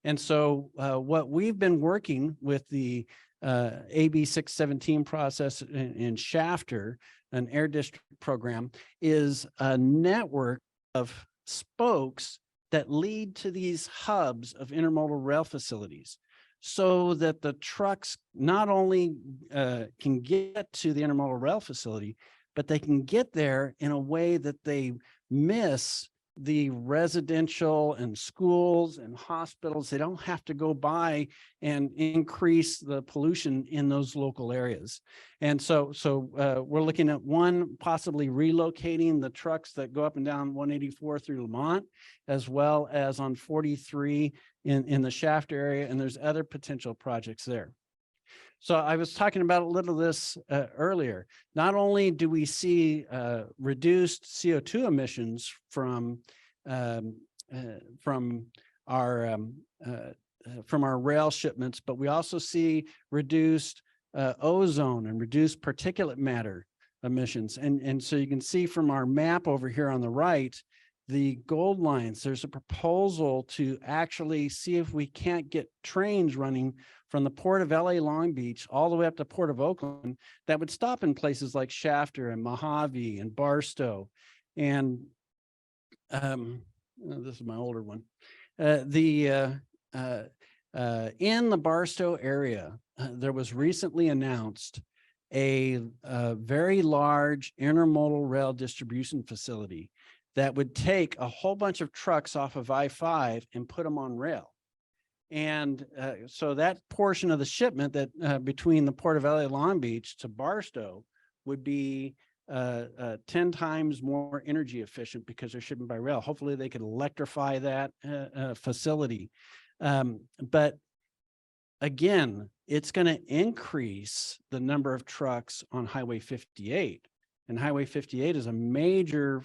And so what we've been working with the AB 617 process in Shafter, an air district program, is a network of spokes that lead to these hubs of intermodal rail facilities, so that the trucks not only can get to the intermodal rail facility, but they can get there in a way that they miss the residential and schools and hospitals. They don't have to go by and increase the pollution in those local areas. And so we're looking at one, possibly relocating the trucks that go up and down 184 through Lamont, as well as on 43 in the Shafter area. And there's other potential projects there. So I was talking about a little of this earlier. Not only do we see reduced CO2 emissions from our rail shipments, but we also see reduced ozone and reduced particulate matter emissions. And so you can see from our map over here on the right, the gold lines. There's a proposal to actually see if we can't get trains running from the port of LA Long Beach all the way up to Port of Oakland that would stop in places like Shafter and Mojave and Barstow. And this is my older one. In the Barstow area, there was recently announced a very large intermodal rail distribution facility that would take a whole bunch of trucks off of I-5 and put them on rail. And so that portion of the shipment that between the Port of LA Long Beach to Barstow would be 10 times more energy efficient because they're shipping by rail. Hopefully they could electrify that facility. But again, it's going to increase the number of trucks on Highway 58. And Highway 58 is a major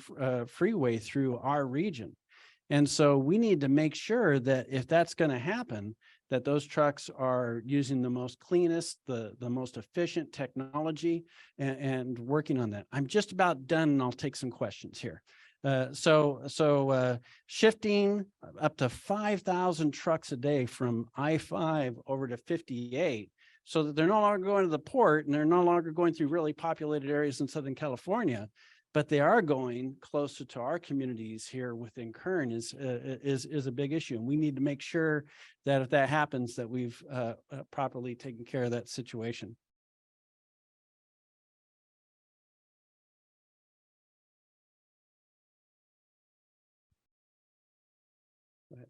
freeway through our region. And so we need to make sure that if that's going to happen, that those trucks are using the most cleanest, the most efficient technology and working on that. I'm just about done and I'll take some questions here. So shifting up to 5,000 trucks a day from I-5 over to 58, so that they're no longer going to the port and they're no longer going through really populated areas in Southern California, but they are going closer to our communities here within Kern is a big issue. And we need to make sure that if that happens, that we've properly taken care of that situation. Go ahead.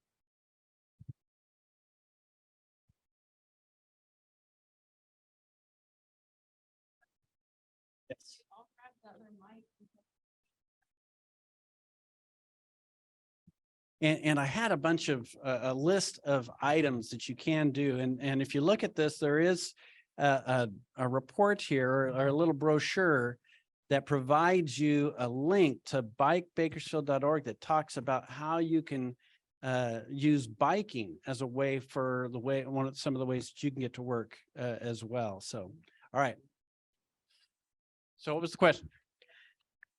Yes. And I had a bunch of a list of items that you can do. And if you look at this, there is a report here or a little brochure that provides you a link to bikebakersfield.org that talks about how you can use biking as a way for some of the ways that you can get to work as well. So, all right. So what was the question?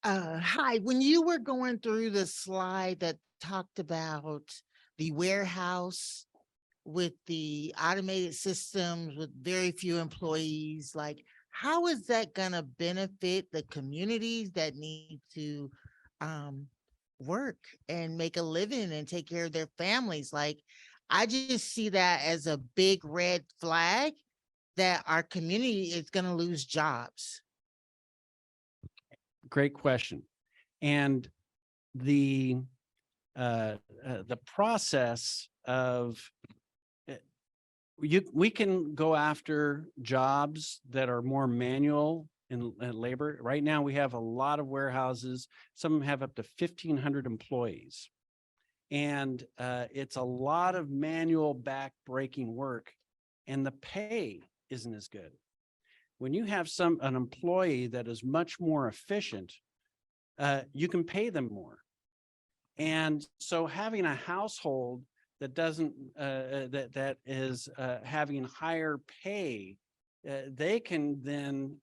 Hi, when you were going through the slide that talked about the warehouse with the automated systems with very few employees, like how is that gonna benefit the communities that need to work and make a living and take care of their families? Like, I just see that as a big red flag that our community is gonna lose jobs. Great question. And the process of we can go after jobs that are more manual in labor. Right now, we have a lot of warehouses. Some of them have up to 1,500 employees. And it's a lot of manual back-breaking work, and the pay isn't as good. When you have an employee that is much more efficient, you can pay them more. And so having a household that doesn't, that is having higher pay, they can then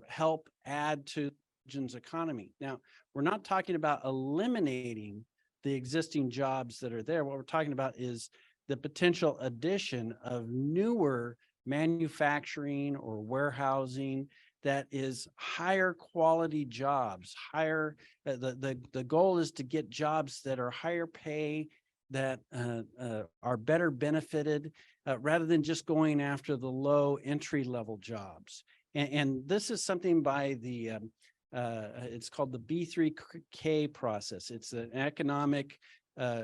help add to the region's economy. Now, we're not talking about eliminating the existing jobs that are there. What we're talking about is the potential addition of newer manufacturing or warehousing that is higher quality jobs, higher, the goal is to get jobs that are higher pay, that are better benefited, rather than just going after the low entry level jobs. And this is something by the, it's called the B3K process. It's an economic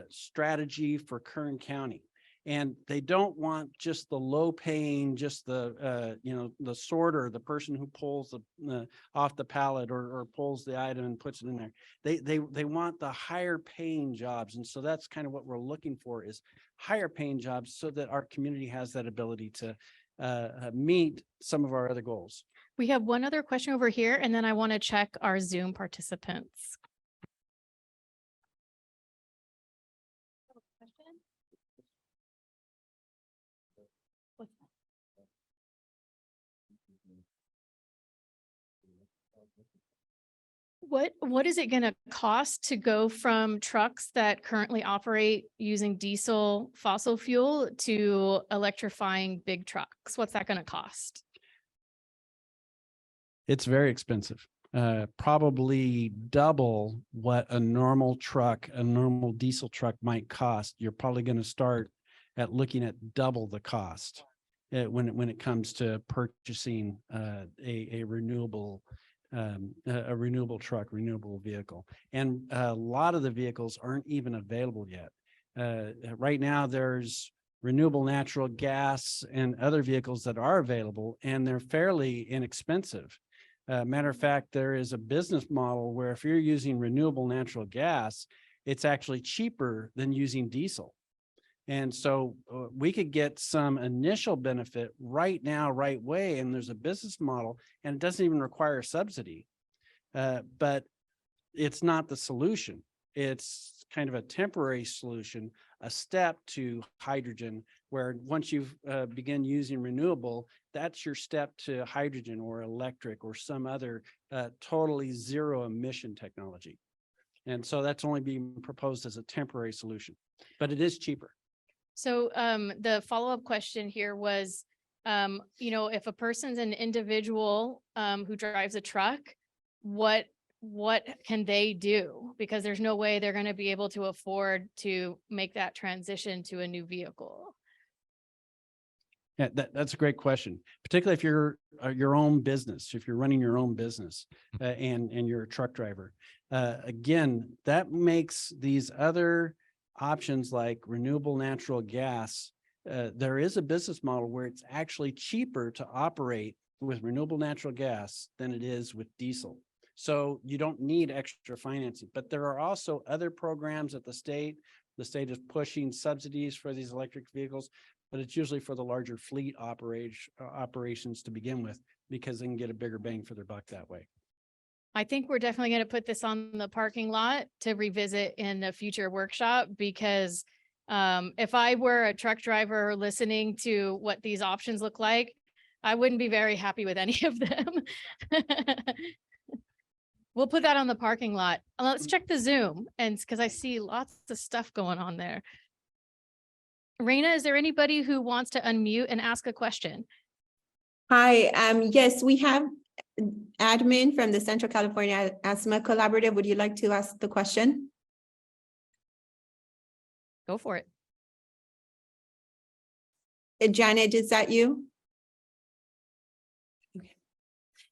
strategy for Kern County. And they don't want just the low paying, just the, you know, the sorter, the person who pulls the off the pallet or pulls the item and puts it in there. They want the higher paying jobs. And so that's kind of what we're looking for, is higher paying jobs, so that our community has that ability to meet some of our other goals. We have one other question over here, and then I want to check our Zoom participants. What is it going to cost to go from trucks that currently operate using diesel fossil fuel to electrifying big trucks? What's that going to cost? It's very expensive. Probably double what a normal truck, a normal diesel truck might cost. You're probably going to start at looking at double the cost when it comes to purchasing a renewable truck, renewable vehicle. And a lot of the vehicles aren't even available yet. Right now, there's renewable natural gas and other vehicles that are available, and they're fairly inexpensive. Matter of fact, there is a business model where if you're using renewable natural gas, it's actually cheaper than using diesel. And so we could get some initial benefit right now, right away, and there's a business model, and it doesn't even require a subsidy, but it's not the solution. It's kind of a temporary solution, a step to hydrogen, where once you've begin using renewable, that's your step to hydrogen or electric or some other totally zero emission technology. And so that's only being proposed as a temporary solution, but it is cheaper. So the follow-up question here was, you know, if a person's an individual who drives a truck, what can they do? Because there's no way they're going to be able to afford to make that transition to a new vehicle. Yeah, that's a great question, particularly if you're your own business, if you're running your own business and you're a truck driver. Again, that makes these other options like renewable natural gas. There is a business model where it's actually cheaper to operate with renewable natural gas than it is with diesel. So you don't need extra financing, but there are also other programs at the state. The state is pushing subsidies for these electric vehicles, but it's usually for the larger fleet operations to begin with, because they can get a bigger bang for their buck that way. I think we're definitely going to put this on the parking lot to revisit in a future workshop, because if I were a truck driver listening to what these options look like, I wouldn't be very happy with any of them. We'll put that on the parking lot. Let's check the Zoom, and because I see lots of stuff going on there. Raina, is there anybody who wants to unmute and ask a question? Hi, yes, we have admin from the Central California Asthma Collaborative. Would you like to ask the question? Go for it. Janet, is that you?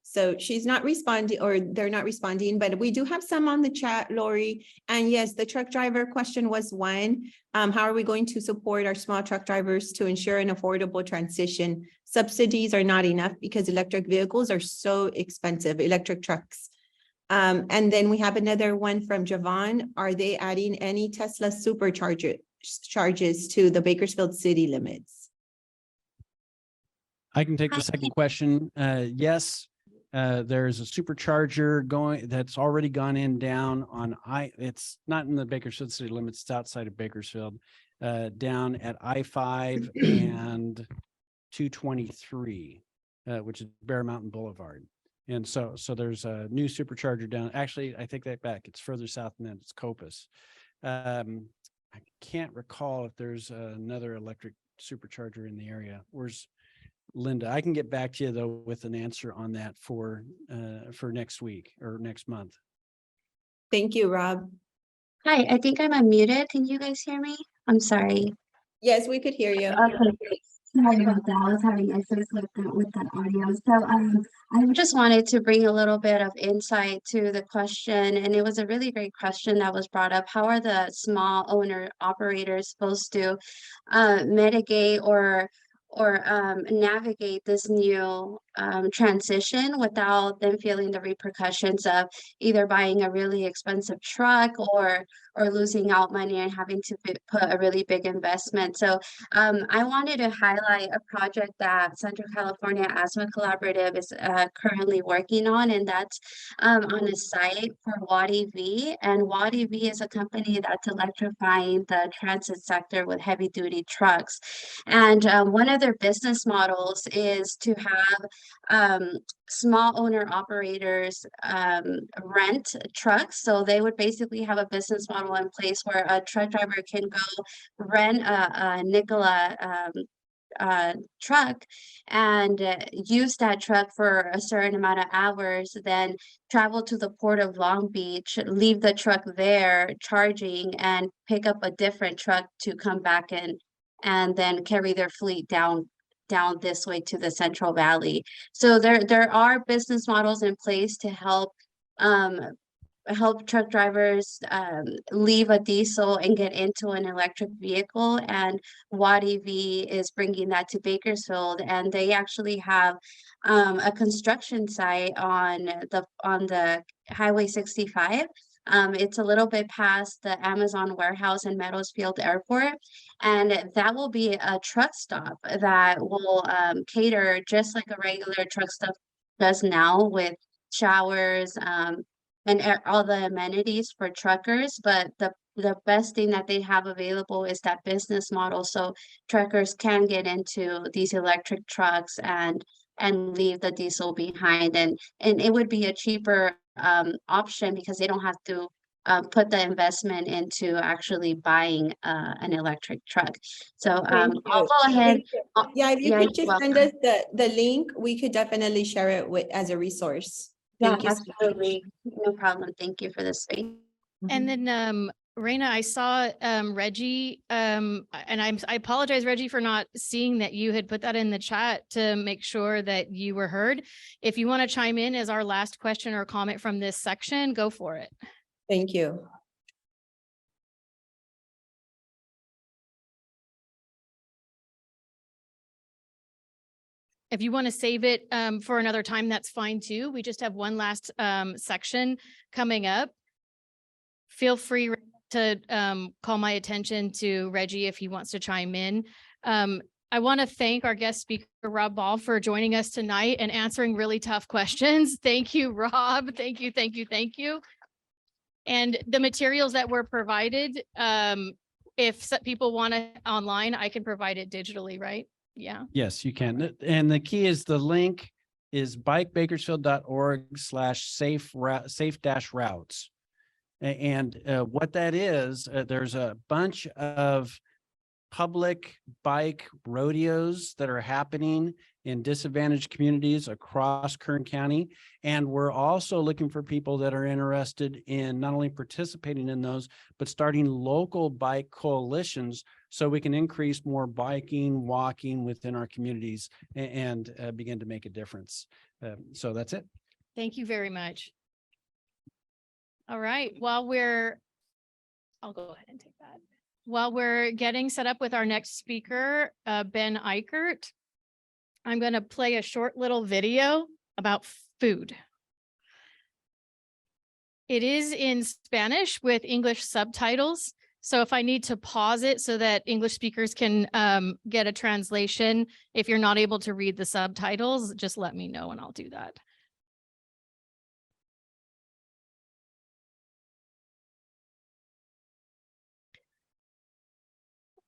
So she's not responding, or they're not responding, but we do have some on the chat, Lori. And yes, the truck driver question was one. How are we going to support our small truck drivers to ensure an affordable transition? Subsidies are not enough because electric vehicles are so expensive, electric trucks. And then we have another one from Javon. Are they adding any Tesla supercharger charges to the Bakersfield city limits? I can take the second question. Yes, there's a supercharger that's already gone in down on it's not in the Bakersfield city limits, it's outside of Bakersfield, down at I-5 and 223, which is Bear Mountain Boulevard. And so there's a new supercharger down. Actually, I take that back. It's further south than that. It's Copus. I can't recall if there's another electric supercharger in the area. Where's Linda? I can get back to you though with an answer on that for next week or next month. Thank you, Rob. Hi, I think I'm unmuted. Can you guys hear me? I'm sorry. Yes, we could hear you. Okay, great. Sorry about that. I was having issues with the audio. So I just wanted to bring a little bit of insight to the question, and it was a really great question that was brought up. How are the small owner operators supposed to mitigate or navigate this new transition without them feeling the repercussions of either buying a really expensive truck or losing out money and having to put a really big investment. So I wanted to highlight a project that Central California Asthma Collaborative is currently working on, and that's on a site for WattEV. And WattEV is a company that's electrifying the transit sector with heavy duty trucks. And one of their business models is to have small owner operators rent trucks. So they would basically have a business model in place where a truck driver can go rent a Nikola truck and use that truck for a certain amount of hours, then travel to the port of Long Beach, leave the truck there charging, and pick up a different truck to come back in and then carry their fleet down this way to the Central Valley. So there are business models in place to help truck drivers leave a diesel and get into an electric vehicle, and WattEV is bringing that to Bakersfield, and they actually have a construction site on the Highway 65. It's a little bit past the Amazon warehouse and Meadowsfield Airport, and that will be a truck stop that will cater just like a regular truck stop does now, with showers and all the amenities for truckers. But the best thing that they have available is that business model, so truckers can get into these electric trucks and leave the diesel behind, and it would be a cheaper option because they don't have to put the investment into actually buying an electric truck. So I'll go ahead. Yeah, if you Yeah, could you're just send welcome. us the link, we could definitely share it as a resource. Yeah, Thank you so much. absolutely. No problem. Thank you for the space. And then Reina, I saw Reggie, and I apologize, Reggie, for not seeing that you had put that in the chat to make sure that you were heard. If you want to chime in as our last question or comment from this section, go for it. Thank you. If you want to save it for another time, that's fine too. We just have one last section coming up. Feel free to call my attention to Reggie if he wants to chime in. I want to thank our guest speaker, Rob Ball, for joining us tonight and answering really tough questions. Thank you, Rob. Thank you, thank you, thank you. And the materials that were provided, if people want it online, I can provide it digitally, right? Yeah. Yes, you can. And the key is the link is bikebakersfield.org/safe-routes. And what that is, there's a bunch of public bike rodeos that are happening in disadvantaged communities across Kern County. And we're also looking for people that are interested in not only participating in those, but starting local bike coalitions so we can increase more biking, walking within our communities and begin to make a difference. So that's it. Thank you very much. All right, I'll go ahead and take that. While we're getting set up with our next speaker, Ben Eichert, I'm going to play a short little video about food. It is in Spanish with English subtitles, So if I need to pause it so that English speakers can get a translation, if you're not able to read the subtitles, just let me know and I'll do that.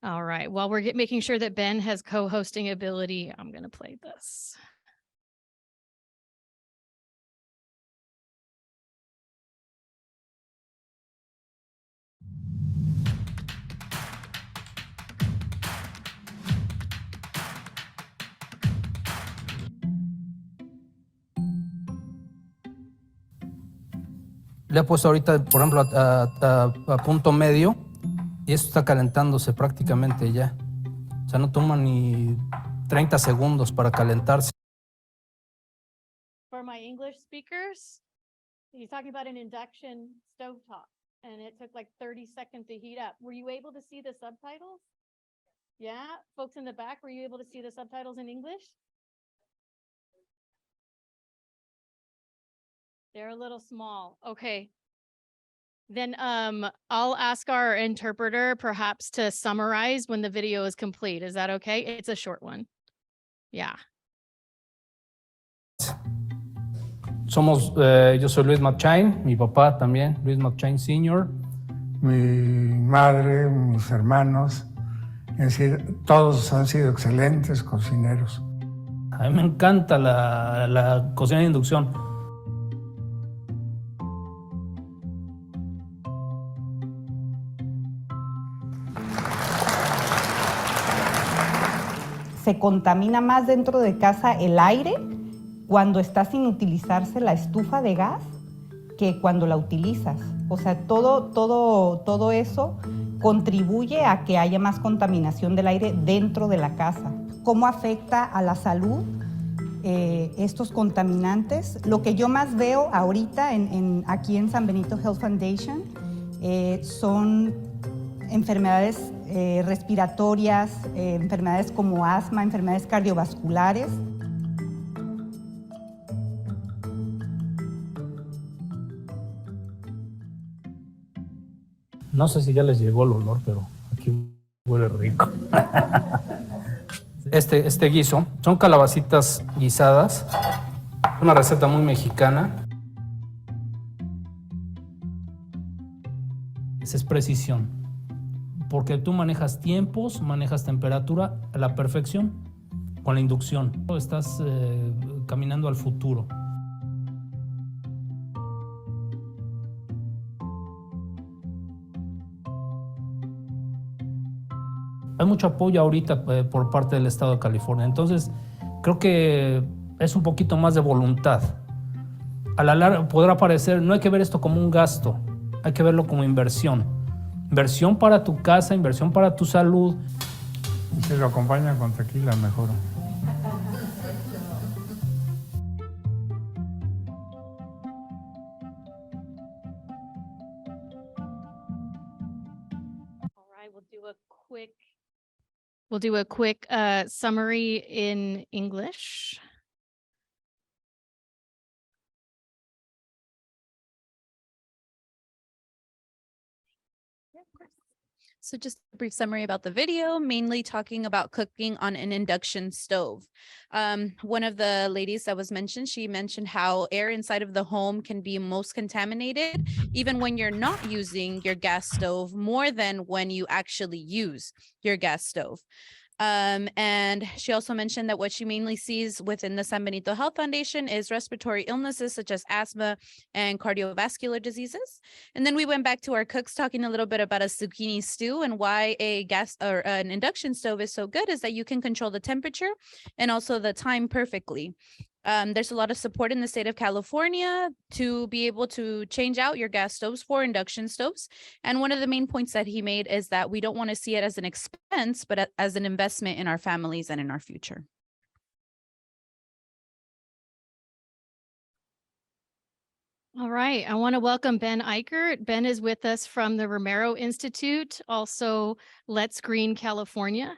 All right, while we're making sure that Ben has co-hosting ability, I'm going to play this. Le he puesto ahorita, por ejemplo, a punto medio y esto está calentándose prácticamente ya. O sea, no toma ni 30 segundos para calentarse. For my English speakers, he's talking about an induction stovetop and it took like 30 seconds to heat up. Were you able to see the subtitles? Yeah, folks in the back, were you able to see the subtitles in English? They're a little small. Okay. Then I'll ask our interpreter perhaps to summarize when the video is complete. Is that okay? It's a short one. Yeah. Somos, yo soy Luis Mapchain, mi papá también, Luis Mapchain Sr. Mi madre, mis hermanos, es decir, todos han sido excelentes cocineros. A mí me encanta la cocina de inducción. Se contamina más dentro de casa el aire cuando está sin utilizarse la estufa de gas que cuando la utilizas. O sea, todo eso contribuye a que haya más contaminación del aire dentro de la casa. ¿Cómo afecta a la salud estos contaminantes? Lo que yo más veo ahorita aquí en San Benito Health Foundation son enfermedades respiratorias, enfermedades como asma, enfermedades cardiovasculares. No sé si ya les llegó el olor, pero aquí huele rico. Este guiso son calabacitas guisadas, una receta muy mexicana. Esa es precisión, porque tú manejas tiempos, manejas temperatura a la perfección con la inducción. Estás caminando al futuro. Hay mucho apoyo ahorita por parte del estado de California, entonces creo que es un poquito más de voluntad. A la larga podrá parecer, no hay que ver esto como un gasto, hay que verlo como inversión. Inversión para tu casa, inversión para tu salud. Y si lo acompañan con tequila, mejor. All right, we'll do a quick summary in English. So just a brief summary about the video, mainly talking about cooking on an induction stove. One of the ladies that was mentioned, she mentioned how air inside of the home can be most contaminated, even when you're not using your gas stove, more than when you actually use your gas stove. And she also mentioned that what she mainly sees within the San Benito Health Foundation is respiratory illnesses such as asthma and cardiovascular diseases. And then we went back to our cooks talking a little bit about a zucchini stew, and why a gas or an induction stove is so good is that you can control the temperature and also the time perfectly. There's a lot of support in the state of California to be able to change out your gas stoves for induction stoves. And one of the main points that he made is that we don't want to see it as an expense, but as an investment in our families and in our future. All right, I want to welcome Ben Eichert. Ben is with us from the Romero Institute, also Let's Green California.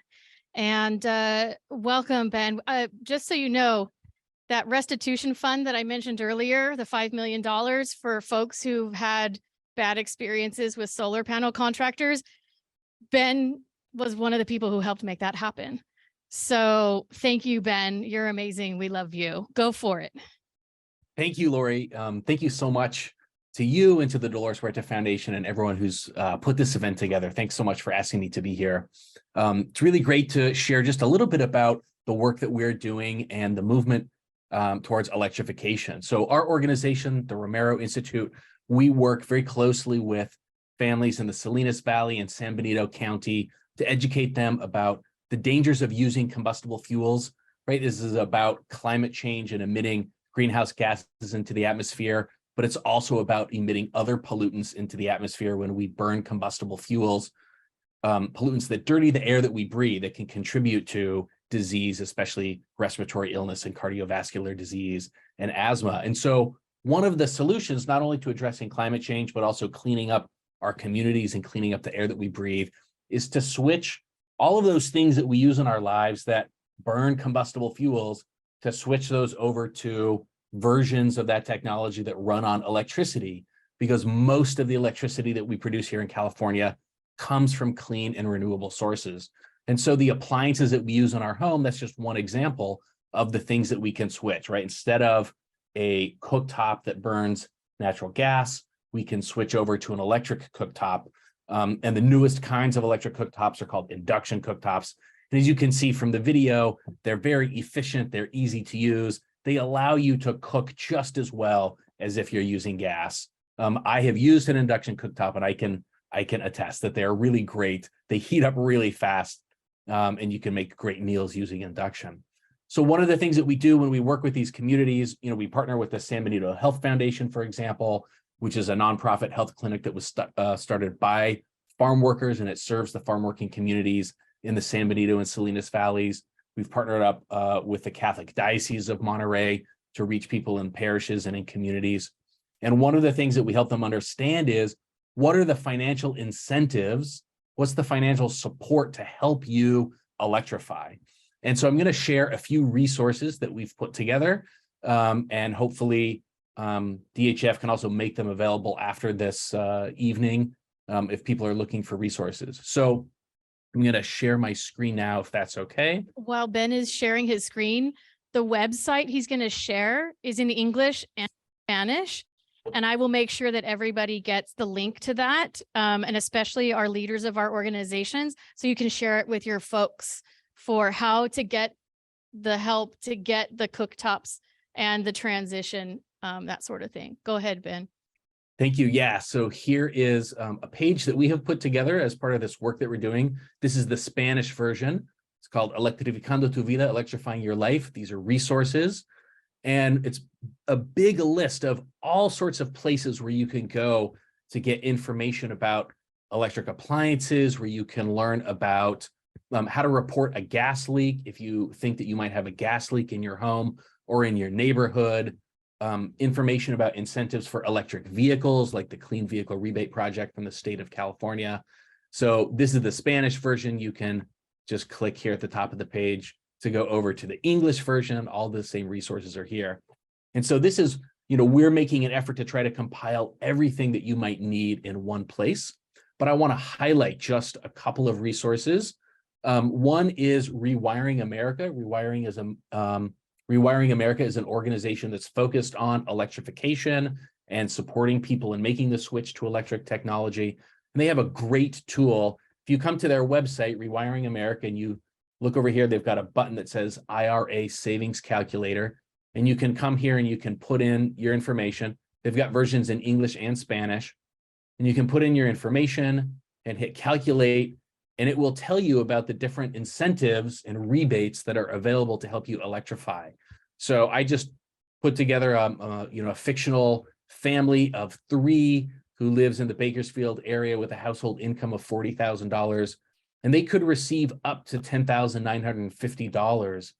And welcome, Ben. Just so you know, that restitution fund that I mentioned earlier, the $5 million for folks who've had bad experiences with solar panel contractors, Ben was one of the people who helped make that happen. So thank you, Ben. You're amazing. We love you. Go for it. Thank you, Lori. Thank you so much to you and to the Dolores Huerta Foundation and everyone who's put this event together. Thanks so much for asking me to be here. It's really great to share just a little bit about the work that we're doing and the movement towards electrification. So our organization, the Romero Institute, we work very closely with families in the Salinas Valley and San Benito County to educate them about the dangers of using combustible fuels, right? This is about climate change and emitting greenhouse gases into the atmosphere, but it's also about emitting other pollutants into the atmosphere when we burn combustible fuels, pollutants that dirty the air that we breathe, that can contribute to disease, especially respiratory illness and cardiovascular disease and asthma. And so one of the solutions, not only to addressing climate change, but also cleaning up our communities and cleaning up the air that we breathe, is to switch all of those things that we use in our lives that burn combustible fuels, to switch those over to versions of that technology that run on electricity, because most of the electricity that we produce here in California comes from clean and renewable sources. And so the appliances that we use in our home, that's just one example of the things that we can switch, right? Instead of a cooktop that burns natural gas, we can switch over to an electric cooktop. And the newest kinds of electric cooktops are called induction cooktops. And as you can see from the video, they're very efficient, they're easy to use. They allow you to cook just as well as if you're using gas. I have used an induction cooktop, and I can attest that they're really great. They heat up really fast, and you can make great meals using induction. So one of the things that we do when we work with these communities, we partner with the San Benito Health Foundation, for example, which is a nonprofit health clinic that was started by farm workers, and it serves the farm working communities in the San Benito and Salinas Valleys. We've partnered up with the Catholic Diocese of Monterey to reach people in parishes and in communities. And one of the things that we help them understand is, what are the financial incentives? What's the financial support to help you electrify? And so I'm going to share a few resources that we've put together, and hopefully DHF can also make them available after this evening if people are looking for resources. So I'm going to share my screen now, if that's okay. While Ben is sharing his screen, the website he's going to share is in English and Spanish, and I will make sure that everybody gets the link to that, and especially our leaders of our organizations, so you can share it with your folks for how to get the help to get the cooktops and the transition, that sort of thing. Go ahead, Ben. Thank you. Yeah, so here is a page that we have put together as part of this work that we're doing. This is the Spanish version. It's called Electrificando tu vida, electrifying your life. These are resources. And it's a big list of all sorts of places where you can go to get information about electric appliances, where you can learn about how to report a gas leak if you think that you might have a gas leak in your home or in your neighborhood. Information about incentives for electric vehicles, like the Clean Vehicle Rebate Project from the state of California. So this is the Spanish version. You can just click here at the top of the page to go over to the English version. All the same resources are here. And so this is, we're making an effort to try to compile everything that you might need in one place. But I want to highlight just a couple of resources. One is Rewiring America. Rewiring America is an organization that's focused on electrification and supporting people in making the switch to electric technology. And they have a great tool. If you come to their website, Rewiring America, and you look over here, they've got a button that says IRA Savings Calculator. And you can come here and you can put in your information. They've got versions in English and Spanish. And you can put in your information and hit calculate, and it will tell you about the different incentives and rebates that are available to help you electrify. So I just put together a fictional family of 3 who lives in the Bakersfield area with a household income of $40,000, and they could receive up to $10,950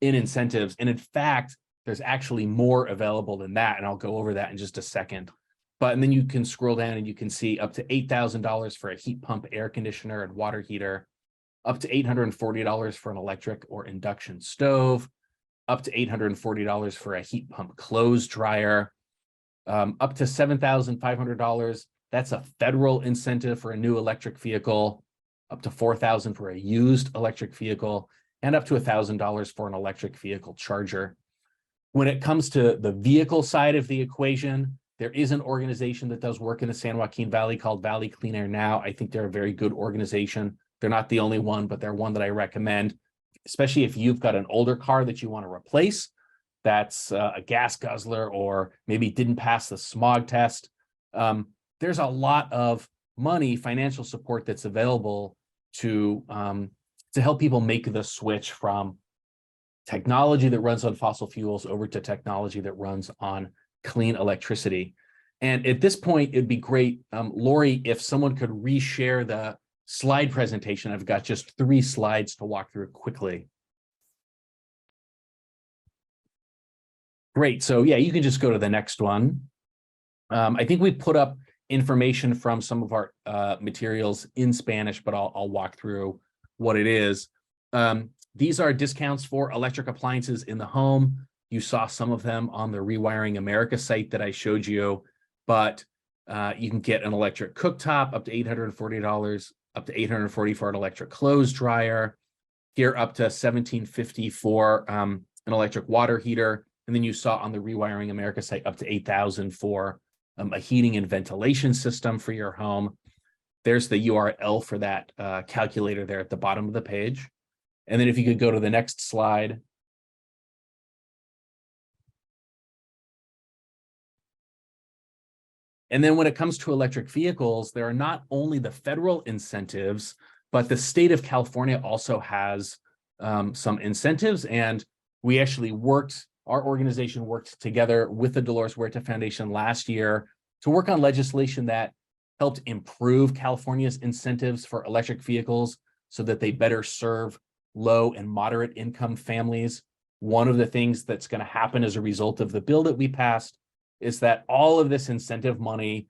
in incentives. And in fact, there's actually more available than that, and I'll go over that in just a second. And then you can scroll down and you can see up to $8,000 for a heat pump, air conditioner, and water heater, up to $840 for an electric or induction stove, up to $840 for a heat pump clothes dryer, up to $7,500. That's a federal incentive for a new electric vehicle. up to $4,000 for a used electric vehicle, and up to $1,000 for an electric vehicle charger. When it comes to the vehicle side of the equation, there is an organization that does work in the San Joaquin Valley called Valley Clean Air Now. I think they're a very good organization. They're not the only one, but they're one that I recommend, especially if you've got an older car that you want to replace, that's a gas guzzler or maybe didn't pass the smog test. There's a lot of money, financial support that's available to help people make the switch from technology that runs on fossil fuels over to technology that runs on clean electricity. And at this point, it'd be great, Lori, if someone could reshare the slide presentation. I've got just 3 slides to walk through quickly. Great. So yeah, you can just go to the next one. I think we put up information from some of our materials in Spanish, but I'll walk through what it is. These are discounts for electric appliances in the home. You saw some of them on the Rewiring America site that I showed you, but you can get an electric cooktop up to $840, up to $840 for an electric clothes dryer, here up to $1,750 for an electric water heater. And then you saw on the Rewiring America site up to $8,000 for a heating and ventilation system for your home. There's the URL for that calculator there at the bottom of the page. And then if you could go to the next slide. And then when it comes to electric vehicles, there are not only the federal incentives, but the state of California also has some incentives. And we actually our organization worked together with the Dolores Huerta Foundation last year to work on legislation that helped improve California's incentives for electric vehicles so that they better serve low and moderate income families. One of the things that's going to happen as a result of the bill that we passed is that all of this incentive money,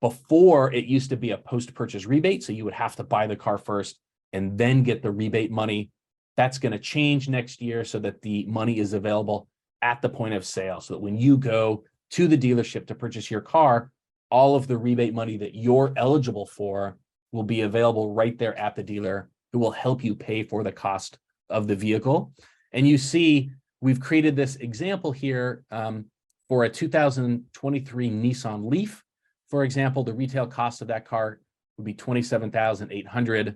before it used to be a post-purchase rebate, so you would have to buy the car first and then get the rebate money. That's going to change next year so that the money is available at the point of sale, so that when you go to the dealership to purchase your car, all of the rebate money that you're eligible for will be available right there at the dealer, who will help you pay for the cost of the vehicle. And you see, we've created this example here for a 2023 Nissan Leaf. For example, the retail cost of that car would be $27,800.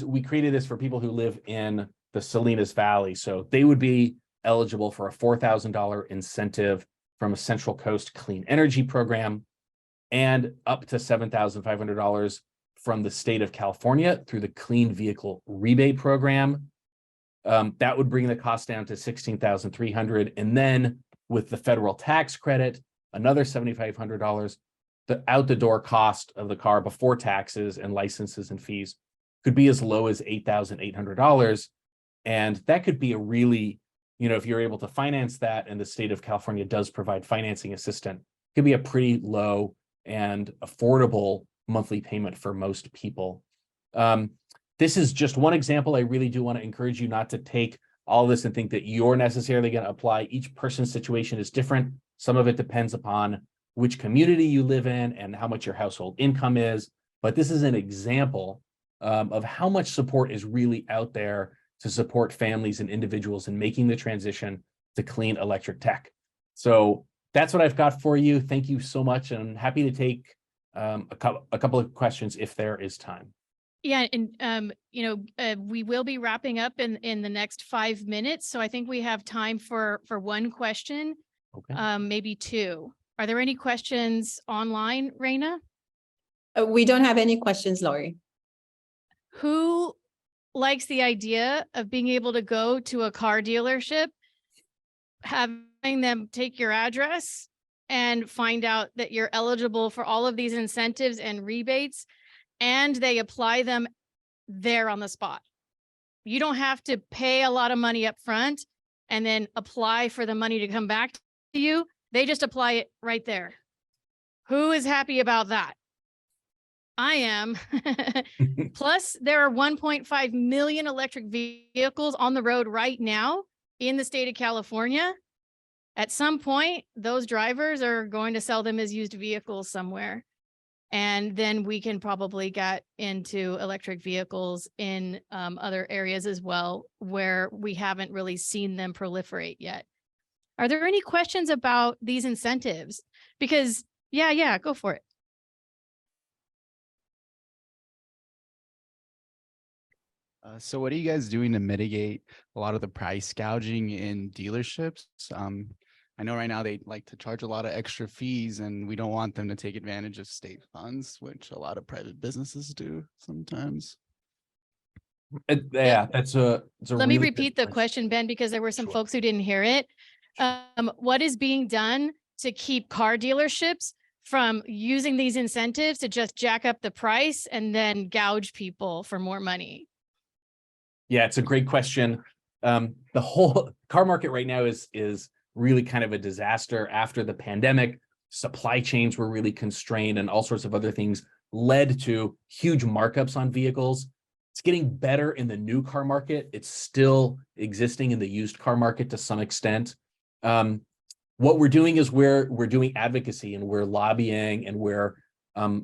We created this for people who live in the Salinas Valley. So they would be eligible for a $4,000 incentive from a Central Coast Clean Energy Program, and up to $7,500 from the state of California through the Clean Vehicle Rebate Program. That would bring the cost down to $16,300. And then with the federal tax credit, another $7,500. The out-the-door cost of the car before taxes and licenses and fees could be as low as $8,800. And that could be a really, if you're able to finance that, and the state of California does provide financing assistance, it could be a pretty low and affordable monthly payment for most people. This is just one example. I really do want to encourage you not to take all this and think that you're necessarily going to apply. Each person's situation is different. Some of it depends upon which community you live in and how much your household income is. But this is an example of how much support is really out there to support families and individuals in making the transition to clean electric tech. So that's what I've got for you. Thank you so much. And I'm happy to take a couple of questions if there is time. Yeah, and we will be wrapping up in the next 5 minutes. So I think we have time for one question, okay. Maybe 2. Are there any questions online, Reina? We don't have any questions, Lori. Who likes the idea of being able to go to a car dealership, having them take your address and find out that you're eligible for all of these incentives and rebates, and they apply them there on the spot? You don't have to pay a lot of money up front and then apply for the money to come back to you. They just apply it right there. Who is happy about that? I am. Plus, there are 1.5 million electric vehicles on the road right now in the state of California. At some point, those drivers are going to sell them as used vehicles somewhere. And then we can probably get into electric vehicles in other areas as well, where we haven't really seen them proliferate yet. Are there any questions about these incentives? Because yeah, go for it. So what are you guys doing to mitigate a lot of the price gouging in dealerships? I know right now they like to charge a lot of extra fees, and we don't want them to take advantage of state funds, which a lot of private businesses do sometimes. Yeah, it's a Let me really good repeat the question, Ben, because there were some folks who didn't hear it. What is being done to keep car dealerships from using these incentives to just jack up the price and then gouge people for more money? Yeah, it's a great question. The whole car market right now is really kind of a disaster after the pandemic. Supply chains were really constrained, and all sorts of other things led to huge markups on vehicles. It's getting better in the new car market. It's still existing in the used car market to some extent. What we're doing is we're doing advocacy, and we're lobbying, and we're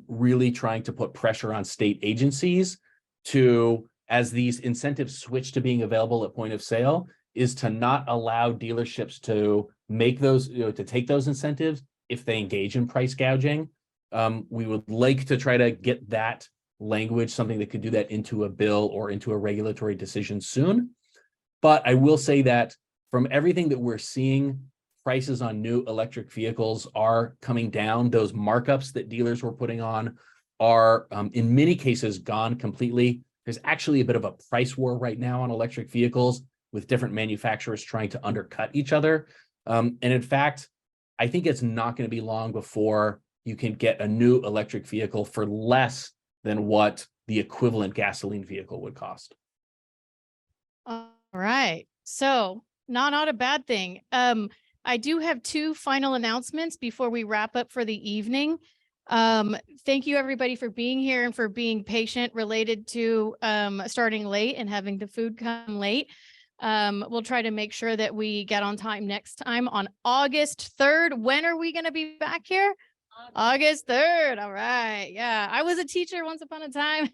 really trying to put pressure on state agencies to, as these incentives switch to being available at point of sale, is to not allow dealerships to make those, to take those incentives if they engage in price gouging. We would like to try to get that language, something that could do that, into a bill or into a regulatory decision soon. But I will say that from everything that we're seeing, prices on new electric vehicles are coming down. Those markups that dealers were putting on are in many cases gone completely. There's actually a bit of a price war right now on electric vehicles, with different manufacturers trying to undercut each other. And in fact, I think it's not going to be long before you can get a new electric vehicle for less than what the equivalent gasoline vehicle would cost. All right. So not a bad thing. I do have two final announcements before we wrap up for the evening. Thank you everybody for being here and for being patient related to starting late and having the food come late. We'll try to make sure that we get on time next time on August 3rd. When are we going to be back here? August 3rd. All right. Yeah. I was a teacher once upon a time.